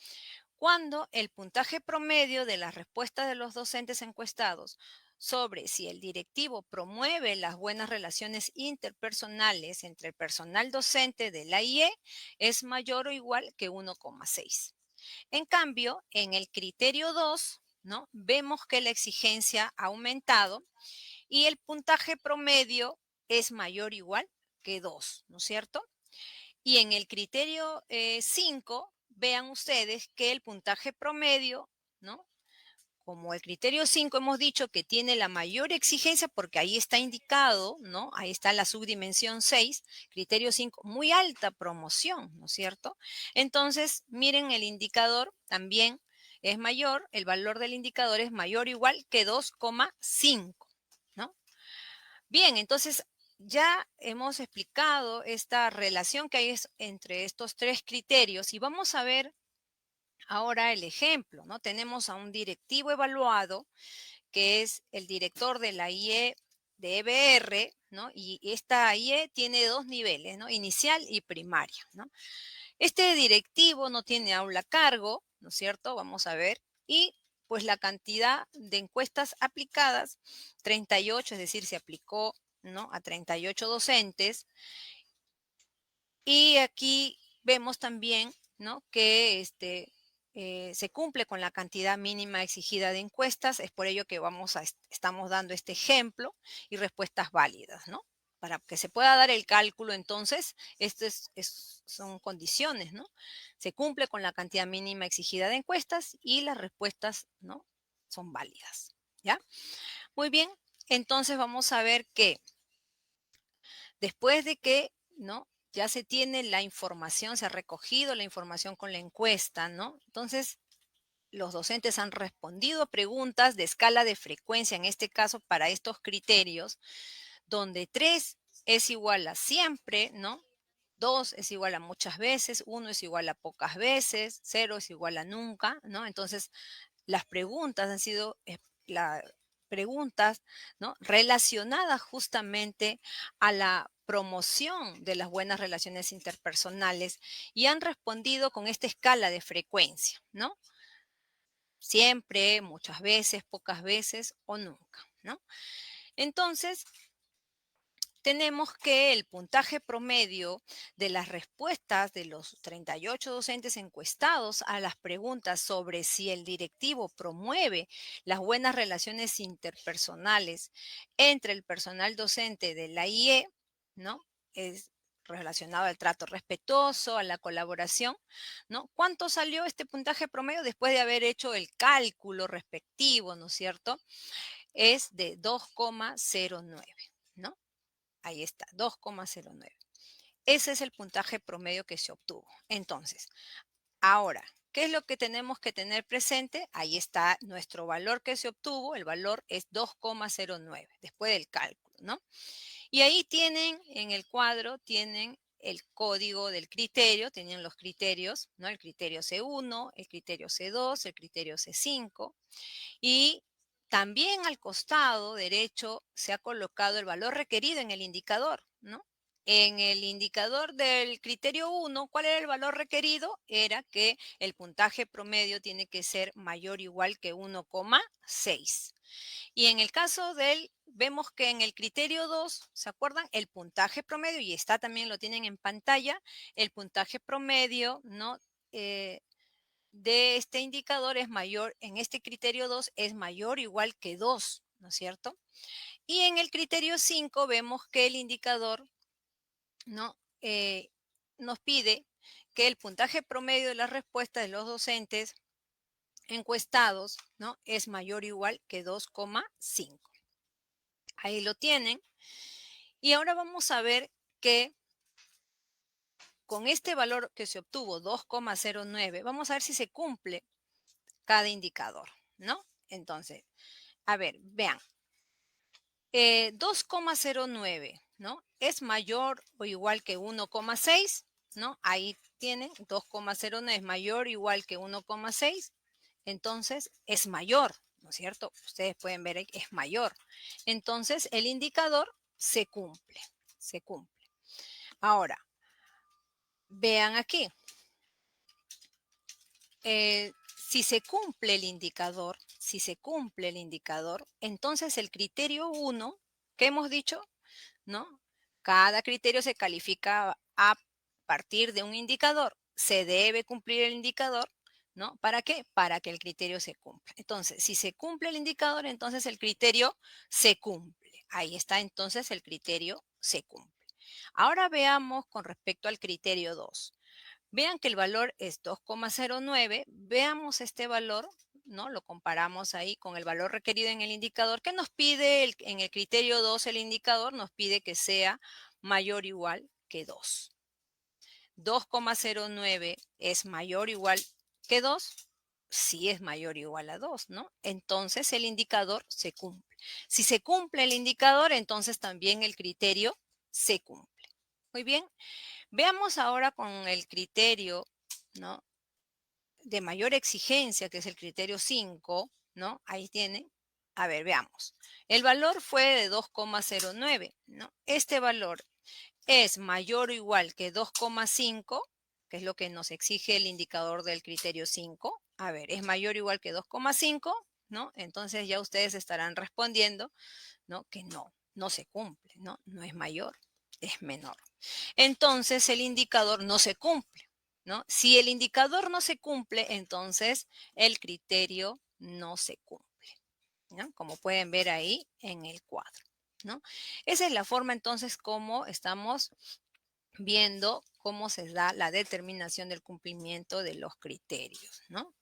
cuando el puntaje promedio de las respuestas de los docentes encuestados sobre si el directivo promueve las buenas relaciones interpersonales entre el personal docente de la IE es mayor o igual que 1,6. En cambio, en el criterio 2, ¿no?, vemos que la exigencia ha aumentado y el puntaje promedio es mayor o igual que 2, ¿no es cierto? Y en el criterio 5, vean ustedes que el puntaje promedio, ¿no?, como el criterio 5 hemos dicho que tiene la mayor exigencia porque ahí está indicado, ¿no? Ahí está la subdimensión 6, criterio 5, muy alta promoción, ¿no es cierto? Entonces, miren, el indicador también es mayor, el valor del indicador es mayor o igual que 2,5, ¿no? Bien, entonces ya hemos explicado esta relación que hay entre estos tres criterios y vamos a ver ahora el ejemplo, ¿no? Tenemos a un directivo evaluado, que es el director de la IE de EBR, ¿no? Y esta IE tiene dos niveles, ¿no? Inicial y primaria, ¿no? Este directivo no tiene aula a cargo, ¿no es cierto? Vamos a ver. Y pues la cantidad de encuestas aplicadas, 38, es decir, se aplicó, ¿no?, a 38 docentes. Y aquí vemos también, ¿no?, que se cumple con la cantidad mínima exigida de encuestas. Es por ello que estamos dando este ejemplo y respuestas válidas, ¿no? Para que se pueda dar el cálculo, entonces, son condiciones, ¿no? Se cumple con la cantidad mínima exigida de encuestas y las respuestas, ¿no?, son válidas, ¿ya? Muy bien, entonces vamos a ver que después de que, ¿no?, ya se tiene la información, se ha recogido la información con la encuesta, ¿no? Entonces, los docentes han respondido a preguntas de escala de frecuencia, en este caso para estos criterios, donde 3 es igual a siempre, ¿no? 2 es igual a muchas veces, 1 es igual a pocas veces, 0 es igual a nunca, ¿no? Entonces, las preguntas han sido preguntas, ¿no?, relacionadas justamente a la promoción de las buenas relaciones interpersonales y han respondido con esta escala de frecuencia, ¿no? Siempre, muchas veces, pocas veces o nunca, ¿no? Entonces, tenemos que el puntaje promedio de las respuestas de los 38 docentes encuestados a las preguntas sobre si el directivo promueve las buenas relaciones interpersonales entre el personal docente de la IE, ¿no? Es relacionado al trato respetuoso, a la colaboración, ¿no? ¿Cuánto salió este puntaje promedio después de haber hecho el cálculo respectivo, ¿no es cierto? Es de 2,09, ¿no? Ahí está, 2,09. Ese es el puntaje promedio que se obtuvo. Entonces, ahora, ¿qué es lo que tenemos que tener presente? Ahí está nuestro valor que se obtuvo. El valor es 2,09 después del cálculo, ¿no? Y ahí tienen, en el cuadro, tienen el código del criterio, tienen los criterios, ¿no? El criterio C1, el criterio C2, el criterio C5. Y también al costado derecho se ha colocado el valor requerido en el indicador, ¿no? En el indicador del criterio 1, ¿cuál era el valor requerido? Era que el puntaje promedio tiene que ser mayor o igual que 1,6. Y en el caso vemos que en el criterio 2, ¿se acuerdan? El puntaje promedio, y está también, lo tienen en pantalla, el puntaje promedio, ¿no?, Eh, de este indicador es mayor, en este criterio 2 es mayor o igual que 2, ¿no es cierto? Y en el criterio 5 vemos que el indicador, ¿no?, nos pide que el puntaje promedio de la respuesta de los docentes encuestados, ¿no?, es mayor o igual que 2,5. Ahí lo tienen. Y ahora vamos a ver que con este valor que se obtuvo, 2,09, vamos a ver si se cumple cada indicador, ¿no? Entonces, a ver, vean, 2,09, ¿no? Es mayor o igual que 1,6, ¿no? Ahí tienen, 2,09 es mayor o igual que 1,6, entonces es mayor, ¿no es cierto? Ustedes pueden ver ahí, es mayor. Entonces, el indicador se cumple, se cumple. Ahora, vean aquí, si se cumple el indicador, si se cumple el indicador, entonces el criterio 1, ¿qué hemos dicho? ¿No? Cada criterio se califica a partir de un indicador. Se debe cumplir el indicador, ¿no? ¿Para qué? Para que el criterio se cumpla. Entonces, si se cumple el indicador, entonces el criterio se cumple. Ahí está, entonces el criterio se cumple. Ahora veamos con respecto al criterio 2. Vean que el valor es 2,09. Veamos este valor, ¿no? Lo comparamos ahí con el valor requerido en el indicador. ¿Qué nos pide en el criterio 2? El indicador nos pide que sea mayor o igual que 2. 2,09 es mayor o igual que 2. Sí es mayor o igual a 2, ¿no? Entonces el indicador se cumple. Si se cumple el indicador, entonces también el criterio se cumple. Muy bien. Veamos ahora con el criterio, ¿no?, de mayor exigencia, que es el criterio 5, ¿no? Ahí tienen. A ver, veamos. El valor fue de 2,09, ¿no? Este valor es mayor o igual que 2,5. que es lo que nos exige el indicador del criterio 5. A ver, es mayor o igual que 2,5, ¿no? Entonces ya ustedes estarán respondiendo, ¿no? Que no, no se cumple, ¿no? No es mayor, es menor. Entonces el indicador no se cumple, ¿no? Si el indicador no se cumple, entonces el criterio no se cumple, ¿no? Como pueden ver ahí en el cuadro, ¿no? Esa es la forma entonces como estamos viendo cómo se da la determinación del cumplimiento de los criterios, ¿no?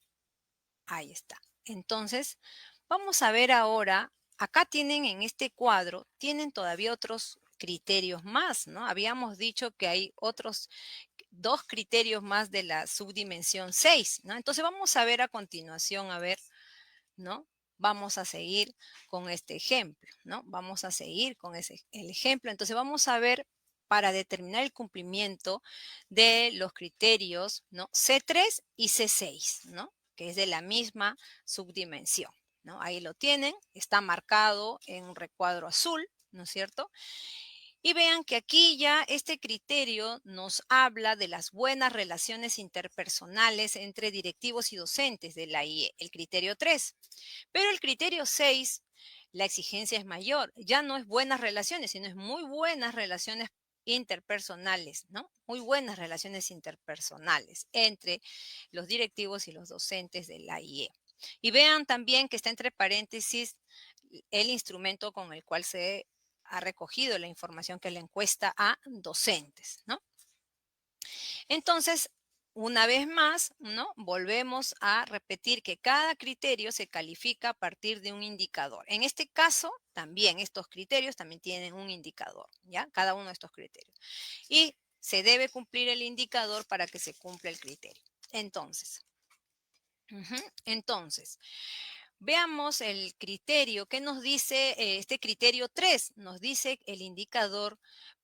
Ahí está. Entonces, vamos a ver ahora, acá tienen en este cuadro, tienen todavía otros criterios más, ¿no? Habíamos dicho que hay otros dos criterios más de la subdimensión 6, ¿no? Entonces vamos a ver a continuación, a ver, ¿no? Vamos a seguir con este ejemplo, ¿no? Vamos a seguir con el ejemplo. Entonces vamos a ver para determinar el cumplimiento de los criterios, ¿no? C3 y C6, ¿no? Que es de la misma subdimensión, ¿no? Ahí lo tienen, está marcado en un recuadro azul, ¿no es cierto? Y vean que aquí ya este criterio nos habla de las buenas relaciones interpersonales entre directivos y docentes de la IE, el criterio 3. Pero el criterio 6, la exigencia es mayor. Ya no es buenas relaciones, sino es muy buenas relaciones interpersonales, ¿no? Muy buenas relaciones interpersonales entre los directivos y los docentes de la IE. Y vean también que está entre paréntesis el instrumento con el cual se ha recogido la información que la encuesta a docentes, ¿no? Entonces, una vez más, ¿no? Volvemos a repetir que cada criterio se califica a partir de un indicador. En este caso, también estos criterios también tienen un indicador, ¿ya? Cada uno de estos criterios. Y se debe cumplir el indicador para que se cumpla el criterio. Entonces, entonces, veamos el criterio. ¿Qué nos dice este criterio 3? Nos dice el indicador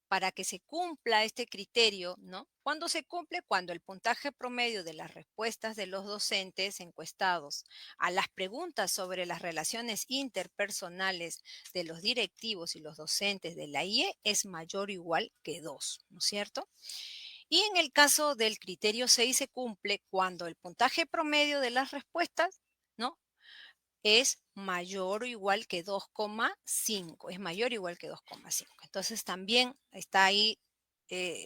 para que se cumpla este criterio, ¿no? ¿Cuándo se cumple? Cuando el puntaje promedio de las respuestas de los docentes encuestados a las preguntas sobre las relaciones interpersonales de los directivos y los docentes de la IE es mayor o igual que 2, ¿no es cierto? Y en el caso del criterio 6 se cumple cuando el puntaje promedio de las respuestas, ¿no? Es mayor o igual que 2,5, es mayor o igual que 2,5. Entonces también está ahí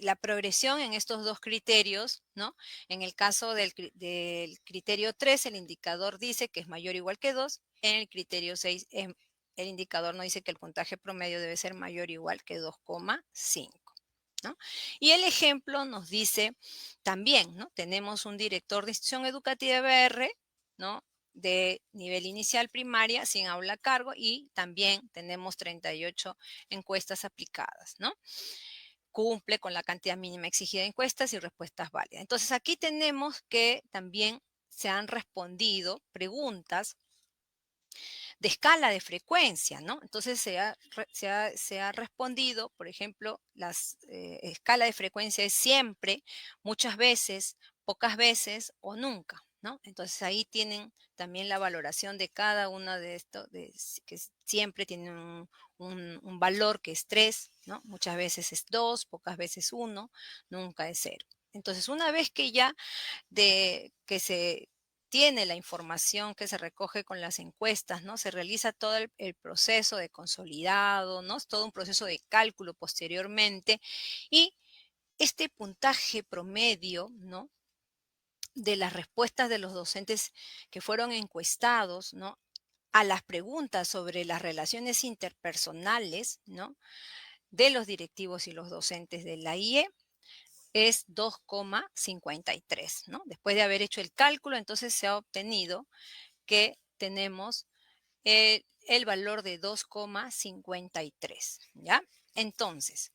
la progresión en estos dos criterios, ¿no? En el caso del criterio 3, el indicador dice que es mayor o igual que 2, en el criterio 6, el indicador no dice que el puntaje promedio debe ser mayor o igual que 2,5. ¿No? Y el ejemplo nos dice también, ¿no? Tenemos un director de institución educativa BR, ¿no? De nivel inicial primaria sin aula a cargo y también tenemos 38 encuestas aplicadas, ¿no? Cumple con la cantidad mínima exigida de encuestas y respuestas válidas. Entonces aquí tenemos que también se han respondido preguntas de escala de frecuencia, ¿no? Entonces se ha respondido, por ejemplo, la escala de frecuencia es siempre, muchas veces, pocas veces o nunca, ¿no? Entonces ahí tienen también la valoración de cada uno de estos, que siempre tienen un valor que es 3, ¿no? Muchas veces es 2, pocas veces 1, nunca es 0. Entonces, una vez que ya de que se tiene la información que se recoge con las encuestas, ¿no? Se realiza todo el proceso de consolidado, ¿no? Es todo un proceso de cálculo posteriormente y este puntaje promedio, ¿no? De las respuestas de los docentes que fueron encuestados, ¿no? A las preguntas sobre las relaciones interpersonales, ¿no? De los directivos y los docentes de la IE es 2,53, ¿no? Después de haber hecho el cálculo, entonces se ha obtenido que tenemos el valor de 2,53, ¿ya? Entonces,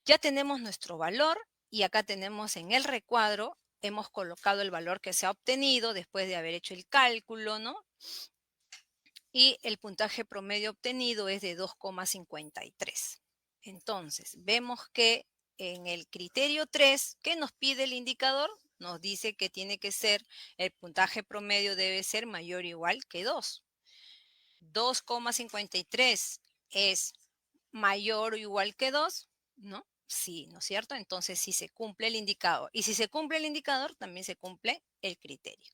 ya tenemos nuestro valor y acá tenemos en el recuadro, hemos colocado el valor que se ha obtenido después de haber hecho el cálculo, ¿no? Y el puntaje promedio obtenido es de 2,53. Entonces, vemos que en el criterio 3, ¿qué nos pide el indicador? Nos dice que tiene que ser, el puntaje promedio debe ser mayor o igual que 2. 2,53 es mayor o igual que 2, ¿no? Sí, ¿no es cierto? Entonces sí se cumple el indicador. Y si se cumple el indicador, también se cumple el criterio.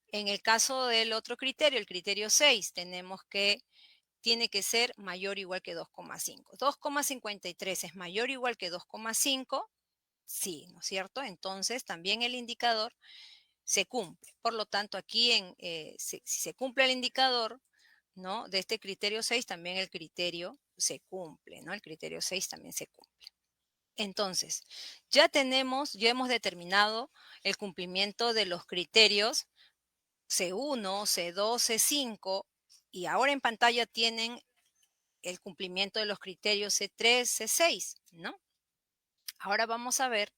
En el caso del otro criterio, el criterio 6, tenemos que tiene que ser mayor o igual que 2,5. 2,53 es mayor o igual que 2,5, sí, ¿no es cierto? Entonces también el indicador se cumple. Por lo tanto, aquí si se cumple el indicador, ¿no? De este criterio 6, también el criterio se cumple, ¿no? El criterio 6 también se cumple. Entonces, ya hemos determinado el cumplimiento de los criterios C1, C2, C5, y ahora en pantalla tienen el cumplimiento de los criterios C3, C6, ¿no? Ahora vamos a ver,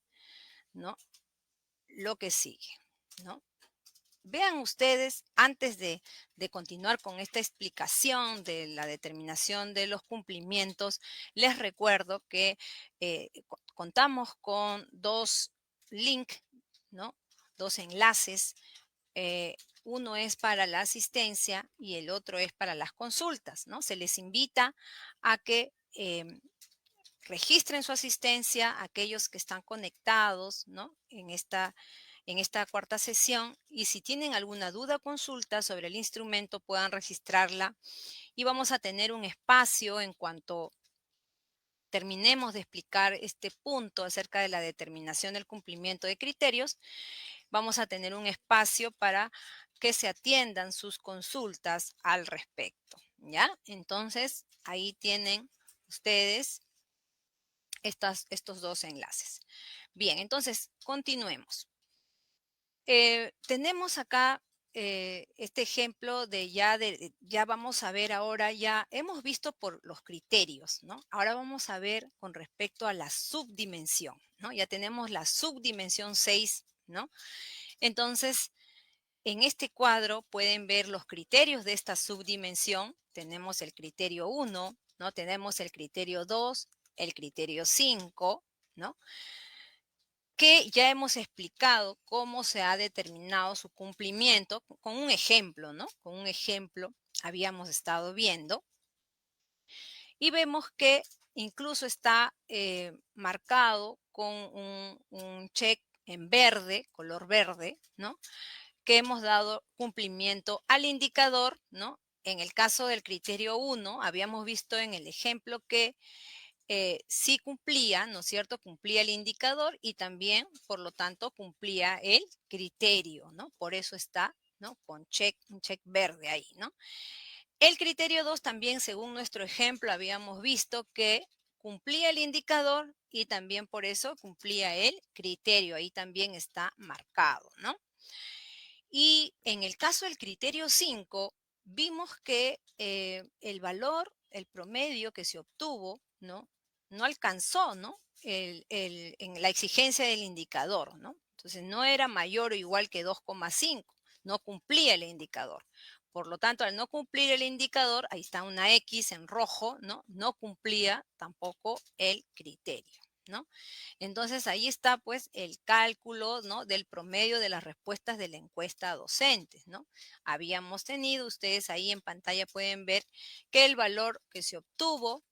¿no? Lo que sigue, ¿no? Vean ustedes, antes de continuar con esta explicación de la determinación de los cumplimientos, les recuerdo que contamos con dos links, ¿no? Dos enlaces. eh, Uno es para la asistencia y el otro es para las consultas, ¿no? Se les invita a que registren su asistencia a aquellos que están conectados, ¿no? En esta cuarta sesión, y si tienen alguna duda o consulta sobre el instrumento puedan registrarla, y vamos a tener un espacio en cuanto terminemos de explicar este punto acerca de la determinación del cumplimiento de criterios, vamos a tener un espacio para que se atiendan sus consultas al respecto, ¿ya? Entonces, ahí tienen ustedes estos dos enlaces. Bien, entonces, continuemos. Tenemos acá este ejemplo ya vamos a ver ahora, ya hemos visto por los criterios, ¿no? Ahora vamos a ver con respecto a la subdimensión, ¿no? Ya tenemos la subdimensión 6, ¿no? Entonces, en este cuadro pueden ver los criterios de esta subdimensión. Tenemos el criterio 1, ¿no? Tenemos el criterio 2, el criterio 5, ¿no? Que ya hemos explicado cómo se ha determinado su cumplimiento con un ejemplo, ¿no? Con un ejemplo habíamos estado viendo y vemos que incluso está marcado con un check en verde, color verde, ¿no? Que hemos dado cumplimiento al indicador, ¿no? En el caso del criterio 1, habíamos visto en el ejemplo que sí cumplía, ¿no es cierto? Cumplía el indicador y también, por lo tanto, cumplía el criterio, ¿no? Por eso está, ¿no? Con un check verde ahí, ¿no? El criterio 2 también, según nuestro ejemplo, habíamos visto que cumplía el indicador y también por eso cumplía el criterio. Ahí también está marcado, ¿no? Y en el caso del criterio 5, vimos que el valor, el promedio que se obtuvo, ¿no? No alcanzó, ¿no? En la exigencia del indicador, ¿no? Entonces no era mayor o igual que 2,5, no cumplía el indicador. Por lo tanto, al no cumplir el indicador, ahí está una X en rojo, ¿no? No cumplía tampoco el criterio, ¿no? Entonces ahí está pues el cálculo, ¿no? Del promedio de las respuestas de la encuesta a docentes, ¿no? Habíamos tenido, ustedes ahí en pantalla pueden ver que el valor que se obtuvo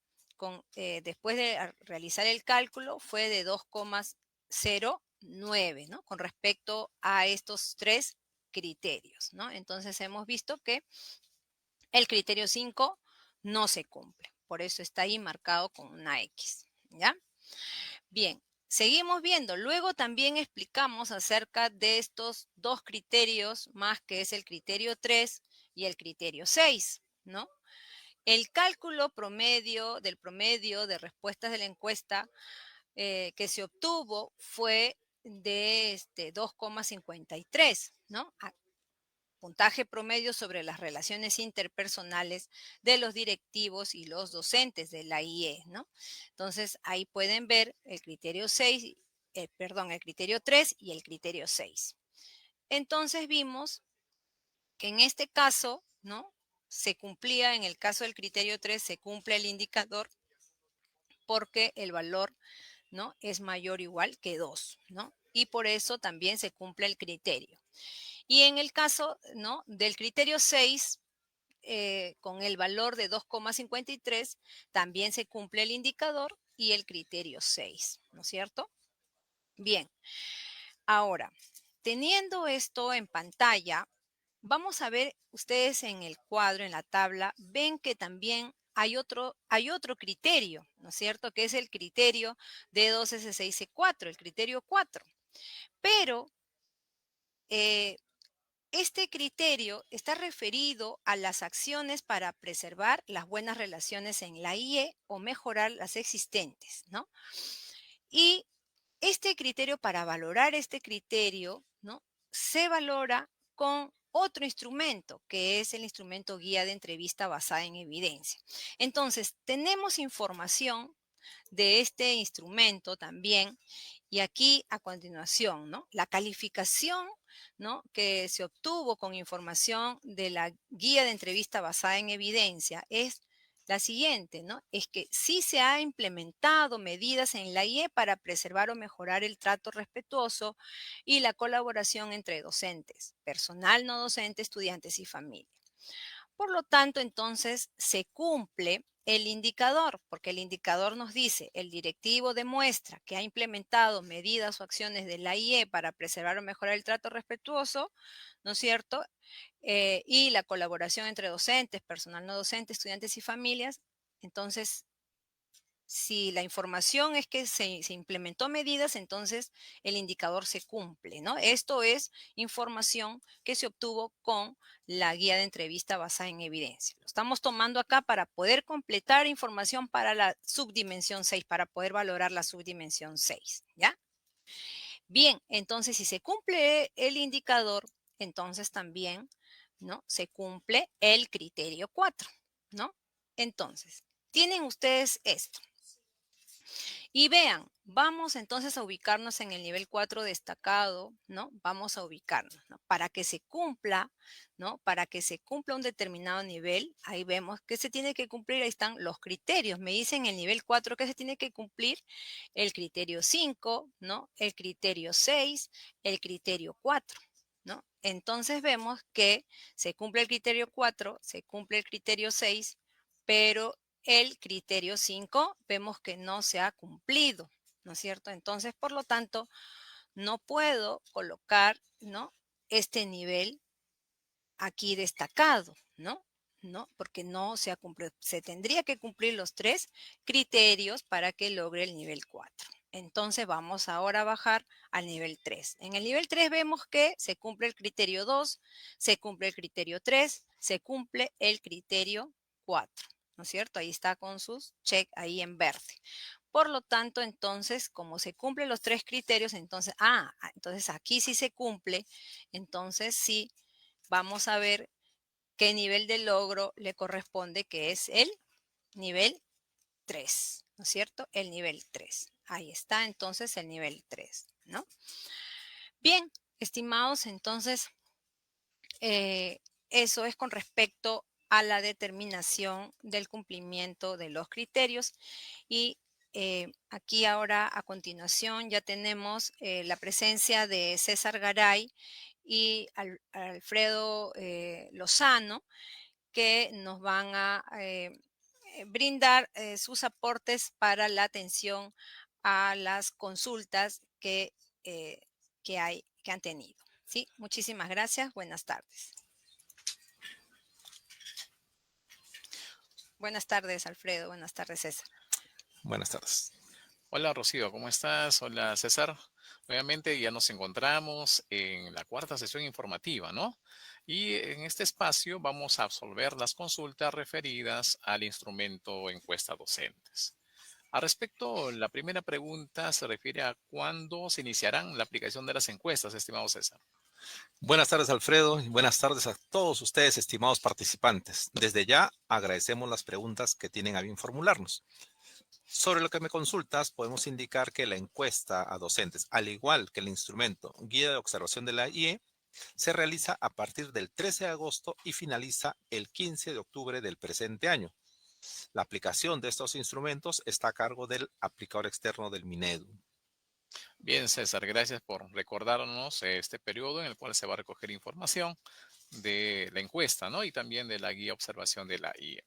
después de realizar el cálculo fue de 2,09, ¿no? Con respecto a estos tres criterios, ¿no? Entonces hemos visto que el criterio 5 no se cumple, por eso está ahí marcado con una X, ¿ya? Bien, seguimos viendo. Luego también explicamos acerca de estos dos criterios más, que es el criterio 3 y el criterio 6, ¿no? El cálculo del promedio de respuestas de la encuesta que se obtuvo fue de 2,53, ¿no? Puntaje promedio sobre las relaciones interpersonales de los directivos y los docentes de la IE, ¿no? Entonces, ahí pueden ver el criterio 6, el criterio 3 y el criterio 6. Entonces, vimos que en este caso, ¿no? Se cumplía, en el caso del criterio 3, se cumple el indicador porque el valor, ¿no? Es mayor o igual que 2, ¿no? Y por eso también se cumple el criterio. Y en el caso, ¿no? Del criterio 6, con el valor de 2,53, también se cumple el indicador y el criterio 6, ¿no es cierto? Bien, ahora, teniendo esto en pantalla, vamos a ver, ustedes en el cuadro, en la tabla, ven que también hay otro criterio, ¿no es cierto? Que es el criterio D2S6C4, el criterio 4. Pero eh, este criterio está referido a las acciones para preservar las buenas relaciones en la IE o mejorar las existentes, ¿no? Y este criterio, para valorar este criterio, ¿no? Se valora con otro instrumento, que es el instrumento guía de entrevista basada en evidencia. Entonces, tenemos información de este instrumento también. Y aquí a continuación, ¿no? La calificación, ¿no? Que se obtuvo con información de la guía de entrevista basada en evidencia es la siguiente, ¿no? Es que sí se ha implementado medidas en la IE para preservar o mejorar el trato respetuoso y la colaboración entre docentes, personal no docente, estudiantes y familia. Por lo tanto, entonces se cumple el indicador, porque el indicador nos dice, el directivo demuestra que ha implementado medidas o acciones de la IE para preservar o mejorar el trato respetuoso, ¿no es cierto? Y la colaboración entre docentes, personal no docente, estudiantes y familias. Entonces, si la información es que se implementó medidas, entonces el indicador se cumple, ¿no? Esto es información que se obtuvo con la guía de entrevista basada en evidencia. Lo estamos tomando acá para poder completar información para la subdimensión 6, para poder valorar la subdimensión 6, ¿ya? Bien, entonces si se cumple el indicador, entonces también, ¿no? Se cumple el criterio 4, ¿no? Entonces, tienen ustedes esto. Y vean, vamos entonces a ubicarnos en el nivel 4 destacado, ¿no? Vamos a ubicarnos, ¿no? Para que se cumpla, ¿no? Para que se cumpla un determinado nivel, ahí vemos que se tiene que cumplir, ahí están los criterios. Me dicen el nivel 4 que se tiene que cumplir el criterio 5, ¿no? El criterio 6, el criterio 4, ¿no? Entonces vemos que se cumple el criterio 4, se cumple el criterio 6, pero el criterio 5 vemos que no se ha cumplido, ¿no es cierto? Entonces, por lo tanto, no puedo colocar, ¿no? Este nivel aquí destacado, ¿no? ¿No? Porque no se ha cumplido. Se tendría que cumplir los 3 criterios para que logre el nivel 4. Entonces vamos ahora a bajar al nivel 3. En el nivel 3 vemos que se cumple el criterio 2, se cumple el criterio 3, se cumple el criterio 4, ¿no es cierto? Ahí está con sus check ahí en verde. Por lo tanto, entonces, como se cumplen los 3 criterios, entonces aquí sí se cumple, entonces sí vamos a ver qué nivel de logro le corresponde, que es el nivel 3, ¿no es cierto? El nivel 3. Ahí está entonces el nivel 3, ¿no? Bien, estimados, entonces eso es con respecto a la determinación del cumplimiento de los criterios. Y aquí ahora a continuación ya tenemos la presencia de César Garay y Alfredo Lozano, que nos van a brindar sus aportes para la atención a las consultas eh, que han tenido. ¿Sí? Muchísimas gracias. Buenas tardes. Buenas tardes, Alfredo. Buenas tardes, César. Buenas tardes. Hola Rocío, ¿cómo estás? Hola César. Nuevamente ya nos encontramos en la cuarta sesión informativa, ¿no? Y en este espacio vamos a absolver las consultas referidas al instrumento encuesta docentes. Al respecto, la primera pregunta se refiere a cuándo se iniciarán la aplicación de las encuestas, estimado César. Buenas tardes, Alfredo, y buenas tardes a todos ustedes, estimados participantes. Desde ya agradecemos las preguntas que tienen a bien formularnos. Sobre lo que me consultas, podemos indicar que la encuesta a docentes, al igual que el instrumento Guía de Observación de la IE, se realiza a partir del 13 de agosto y finaliza el 15 de octubre del presente año. La aplicación de estos instrumentos está a cargo del aplicador externo del Minedu. Bien, César, gracias por recordarnos este periodo en el cual se va a recoger información de la encuesta, ¿no? Y también de la guía observación de la IE.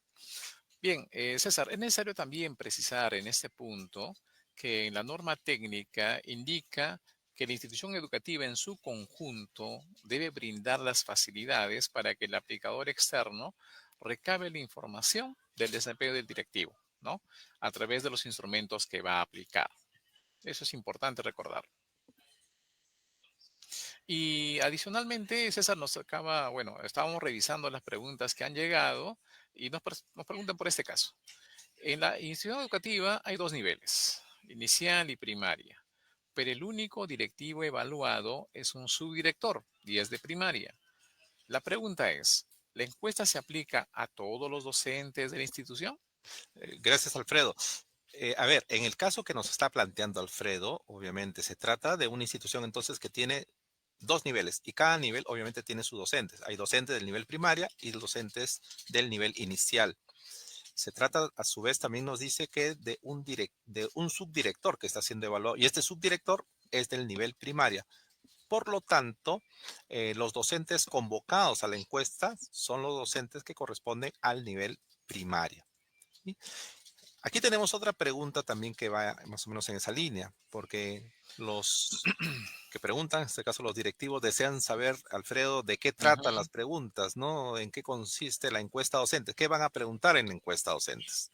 Bien, César, es necesario también precisar en este punto que la norma técnica indica que la institución educativa en su conjunto debe brindar las facilidades para que el aplicador externo recabe la información del desempeño del directivo, ¿no? A través de los instrumentos que va a aplicar. Eso es importante recordar. Y adicionalmente, César nos acaba, bueno, estábamos revisando las preguntas que han llegado y nos preguntan por este caso. En la institución educativa hay dos niveles, inicial y primaria, pero el único directivo evaluado es un subdirector y es de primaria. La pregunta es, ¿la encuesta se aplica a todos los docentes de la institución? Gracias, Alfredo. A ver, en el caso que nos está planteando Alfredo, obviamente se trata de una institución entonces que tiene dos niveles y cada nivel obviamente tiene sus docentes. Hay docentes del nivel primaria y docentes del nivel inicial. Se trata, a su vez, también nos dice que de un subdirector que está siendo evaluado y este subdirector es del nivel primaria. Por lo tanto, los docentes convocados a la encuesta son los docentes que corresponden al nivel primaria. ¿Sí? Aquí tenemos otra pregunta también que va más o menos en esa línea, porque los que preguntan, en este caso los directivos, desean saber, Alfredo, de qué tratan Ujú. las preguntas, ¿no? ¿En qué consiste la encuesta docente? ¿Qué van a preguntar en la encuesta docentes?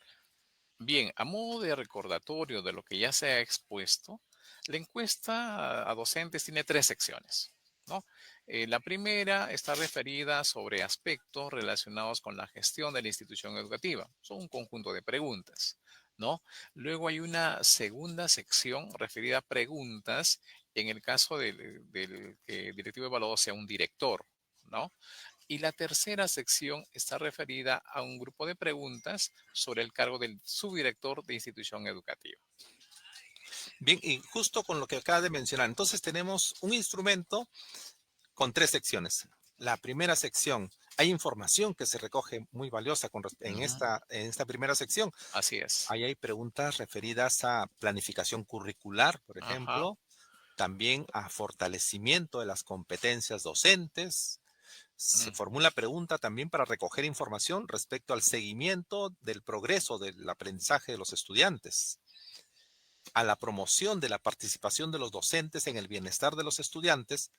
Bien, a modo de recordatorio de lo que ya se ha expuesto, la encuesta a docentes tiene tres secciones, ¿no? La primera está referida sobre aspectos relacionados con la gestión de la institución educativa. Son un conjunto de preguntas, ¿no? Luego hay una segunda sección referida a preguntas en el caso del que el directivo evaluado sea un director, ¿no? Y la tercera sección está referida a un grupo de preguntas sobre el cargo del subdirector de institución educativa. Bien, y justo con lo que acaba de mencionar, entonces tenemos un instrumento con tres secciones. La primera sección, hay información que se recoge muy valiosa Ujú. en esta primera sección. Así es. Ahí hay preguntas referidas a planificación curricular, por Ajá. ejemplo, también a fortalecimiento de las competencias docentes. Se Mm. formula pregunta también para recoger información respecto al seguimiento del progreso del aprendizaje de los estudiantes, a la promoción de la participación de los docentes en el bienestar de los estudiantes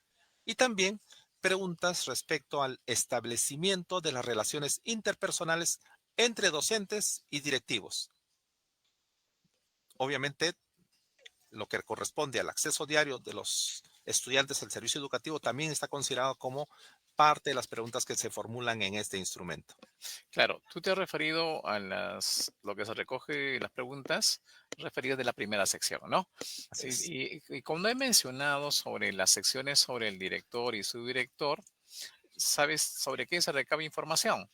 y también preguntas respecto al establecimiento de las relaciones interpersonales entre docentes y directivos. Obviamente, lo que corresponde al acceso diario de los estudiantes al servicio educativo también está considerado como parte de las preguntas que se formulan en este instrumento. Claro, tú te has referido a lo que se recoge las preguntas referidas de la primera sección, ¿no? Así es. Y como he mencionado sobre las secciones sobre el director y subdirector, ¿sabes sobre qué se recaba información?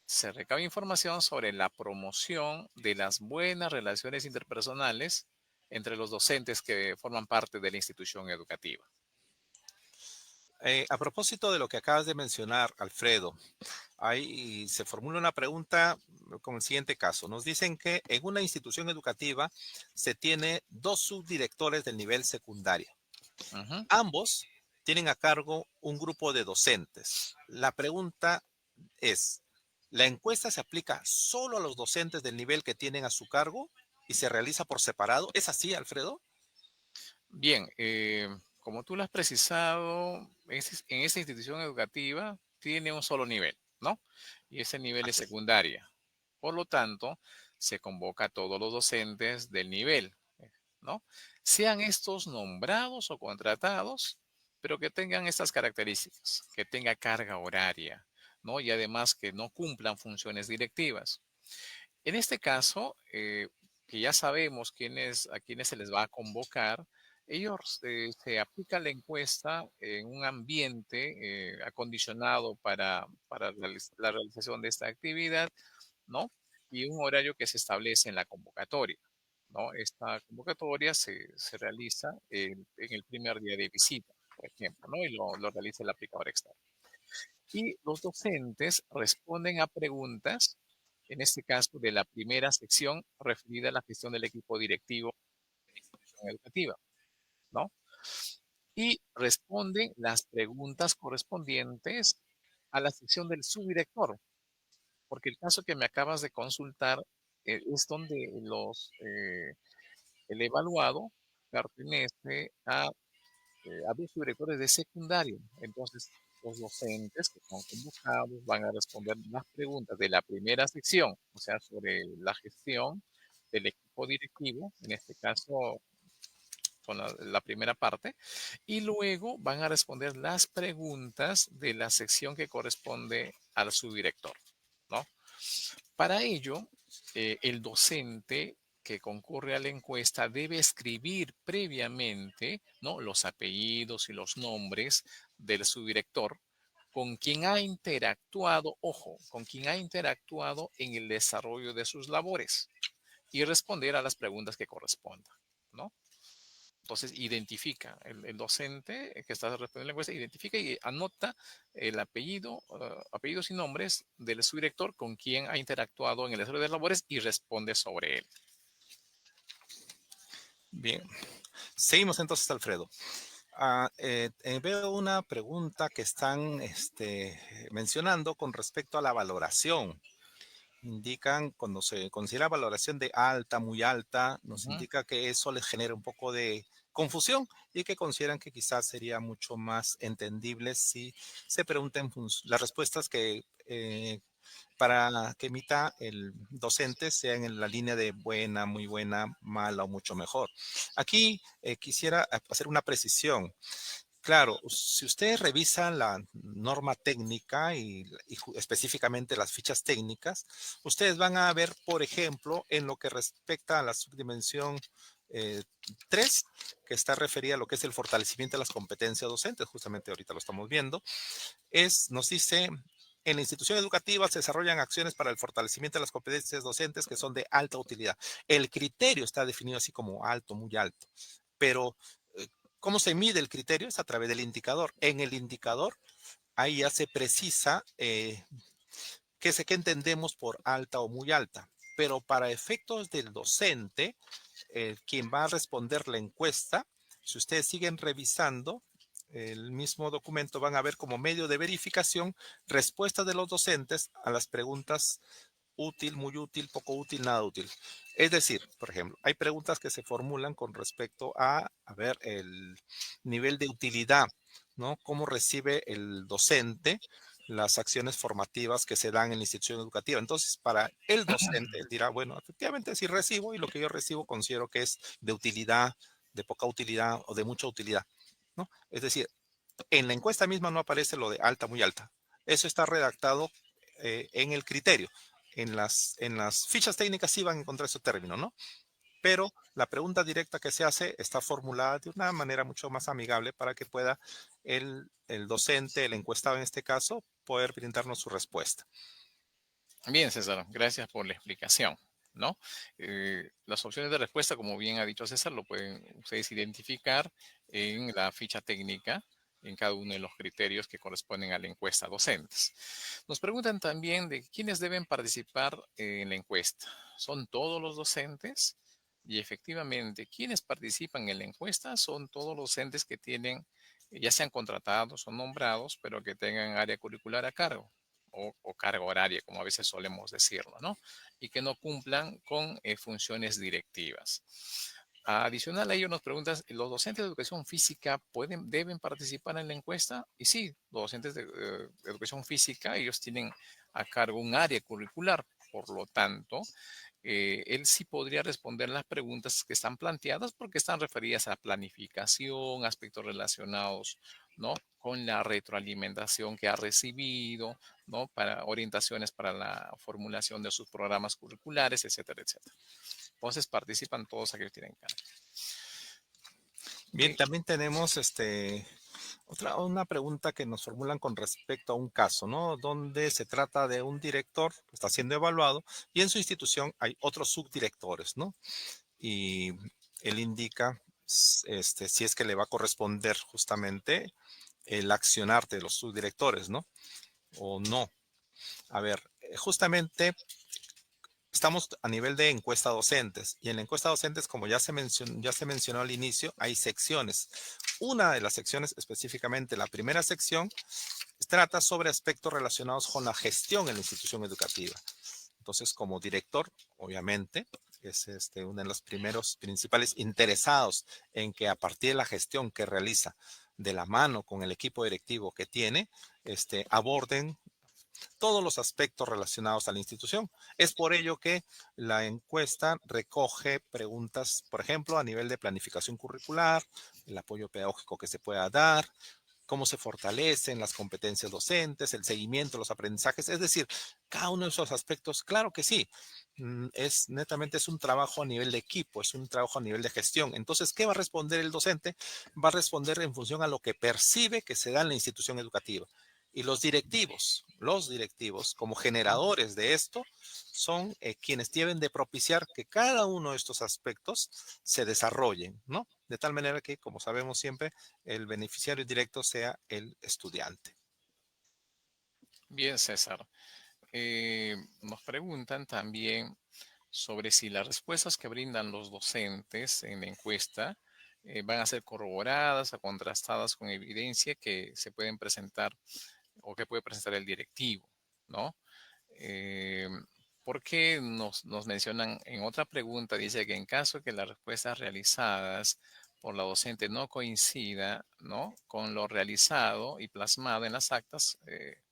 Se recaba información sobre la promoción de las buenas relaciones interpersonales entre los docentes que forman parte de la institución educativa. A propósito de lo que acabas de mencionar, Alfredo, ahí se formula una pregunta con el siguiente caso. Nos dicen que en una institución educativa se tiene dos subdirectores del nivel secundario. Ujú. Ambos tienen a cargo un grupo de docentes. La pregunta es, ¿la encuesta se aplica solo a los docentes del nivel que tienen a su cargo y se realiza por separado? ¿Es así, Alfredo? Bien, como tú lo has precisado, en esta institución educativa tiene un solo nivel, ¿no? Y ese nivel es Así es. secundaria. Por lo tanto, se convoca a todos los docentes del nivel, ¿no? Sean estos nombrados o contratados, pero que tengan estas características, que tenga carga horaria, ¿no? Y además que no cumplan funciones directivas. En este caso, que ya sabemos a quiénes se les va a convocar, ellos se aplica la encuesta en un ambiente acondicionado para la realización de esta actividad, ¿no? Y un horario que se establece en la convocatoria, ¿no? Esta convocatoria se realiza en el primer día de visita, por ejemplo, ¿no? Y lo realiza el aplicador externo. Y los docentes responden a preguntas, en este caso de la primera sección referida a la gestión del equipo directivo de la institución educativa, ¿no? Y responden las preguntas correspondientes a la sección del subdirector, Porque el caso que me acabas de consultar es donde el evaluado pertenece a dos directores de secundario. Entonces, los docentes que son convocados van a responder las preguntas de la primera sección, o sea, sobre la gestión del equipo directivo, en este caso con la primera parte, y luego van a responder las preguntas de la sección que corresponde al subdirector, ¿no? Para ello, el docente que concurre a la encuesta debe escribir previamente, ¿no?, los apellidos y los nombres del subdirector con quien ha interactuado, ojo, con quien ha interactuado en el desarrollo de sus labores y responder a las preguntas que correspondan, ¿no? Entonces, identifica, el docente que está respondiendo la encuesta, identifica y anota el apellido, apellidos y nombres del subdirector con quien ha interactuado en el desarrollo de labores y responde sobre él. Bien, seguimos entonces, Alfredo. Veo una pregunta que están mencionando con respecto a la valoración. Indican cuando se considera valoración de alta, muy alta, nos Ujú. indica que eso les genera un poco de confusión y que consideran que quizás sería mucho más entendible si se pregunten las respuestas que para que emita el docente sean en la línea de buena, muy buena, mala o mucho mejor. Aquí quisiera hacer una precisión. Claro, si ustedes revisan la norma técnica y específicamente las fichas técnicas, ustedes van a ver, por ejemplo, en lo que respecta a la subdimensión 3, que está referida a lo que es el fortalecimiento de las competencias docentes, justamente ahorita lo estamos viendo, nos dice, en la institución educativa se desarrollan acciones para el fortalecimiento de las competencias docentes que son de alta utilidad. El criterio está definido así como alto, muy alto, pero eh, ¿cómo se mide el criterio? Es a través del indicador. En el indicador, ahí ya se precisa qué entendemos por alta o muy alta. Pero para efectos del docente, quien va a responder la encuesta, si ustedes siguen revisando el mismo documento, van a ver como medio de verificación respuestas de los docentes a las preguntas útil, muy útil, poco útil, nada útil. Es decir, por ejemplo, hay preguntas que se formulan con respecto a ver, el nivel de utilidad, ¿no? ¿Cómo recibe el docente las acciones formativas que se dan en la institución educativa? Entonces, para el docente, él dirá, bueno, efectivamente sí recibo y lo que yo recibo considero que es de utilidad, de poca utilidad o de mucha utilidad, ¿no? Es decir, en la encuesta misma no aparece lo de alta, muy alta. Eso está redactado en el criterio. En las fichas técnicas sí van a encontrar ese término, ¿no? Pero la pregunta directa que se hace está formulada de una manera mucho más amigable para que pueda el docente, el encuestado en este caso, poder brindarnos su respuesta. Bien, César, gracias por la explicación, ¿no? Las opciones de respuesta, como bien ha dicho César, lo pueden ustedes identificar en la ficha técnica, en cada uno de los criterios que corresponden a la encuesta docentes. Nos preguntan también de quiénes deben participar en la encuesta. ¿Son todos los docentes? Y efectivamente, quienes participan en la encuesta son todos los docentes que tienen, ya sean contratados o nombrados, pero que tengan área curricular a cargo o carga horaria, como a veces solemos decirlo, ¿no? Y que no cumplan con funciones directivas. Adicional a ello nos preguntan, ¿los docentes de educación física deben participar en la encuesta? Y sí, los docentes de educación física, ellos tienen a cargo un área curricular, por lo tanto, él sí podría responder las preguntas que están planteadas porque están referidas a planificación, aspectos relacionados, ¿no?, con la retroalimentación que ha recibido, ¿no?, para orientaciones para la formulación de sus programas curriculares, etcétera, etcétera. Entonces participan todos aquellos que tienen cargo. Bien, también tenemos una pregunta que nos formulan con respecto a un caso, ¿no? Donde se trata de un director que está siendo evaluado y en su institución hay otros subdirectores, ¿no? Y él indica si es que le va a corresponder justamente el accionar de los subdirectores, ¿no? O no. A ver, justamente estamos a nivel de encuesta docentes y en la encuesta docentes, como ya se mencionó al inicio, hay secciones. Una de las secciones, específicamente la primera sección, trata sobre aspectos relacionados con la gestión en la institución educativa. Entonces, como director, obviamente, es uno de los primeros principales interesados en que a partir de la gestión que realiza de la mano con el equipo directivo que tiene, aborden todos los aspectos relacionados a la institución. Es por ello que la encuesta recoge preguntas, por ejemplo, a nivel de planificación curricular, el apoyo pedagógico que se pueda dar, cómo se fortalecen las competencias docentes, el seguimiento, los aprendizajes, es decir, cada uno de esos aspectos, claro que sí, netamente es un trabajo a nivel de equipo, es un trabajo a nivel de gestión. Entonces, ¿qué va a responder el docente? Va a responder en función a lo que percibe que se da en la institución educativa. Y los directivos, como generadores de esto, son quienes deben de propiciar que cada uno de estos aspectos se desarrollen, ¿no? De tal manera que, como sabemos siempre, el beneficiario directo sea el estudiante. Bien, César. Nos preguntan también sobre si las respuestas que brindan los docentes en la encuesta van a ser corroboradas o contrastadas con evidencia que se pueden presentar o que puede presentar el directivo, ¿no? Eh, Porque nos mencionan en otra pregunta, dice que en caso de que las respuestas realizadas por la docente no coincida, ¿no?, con lo realizado y plasmado en las actas,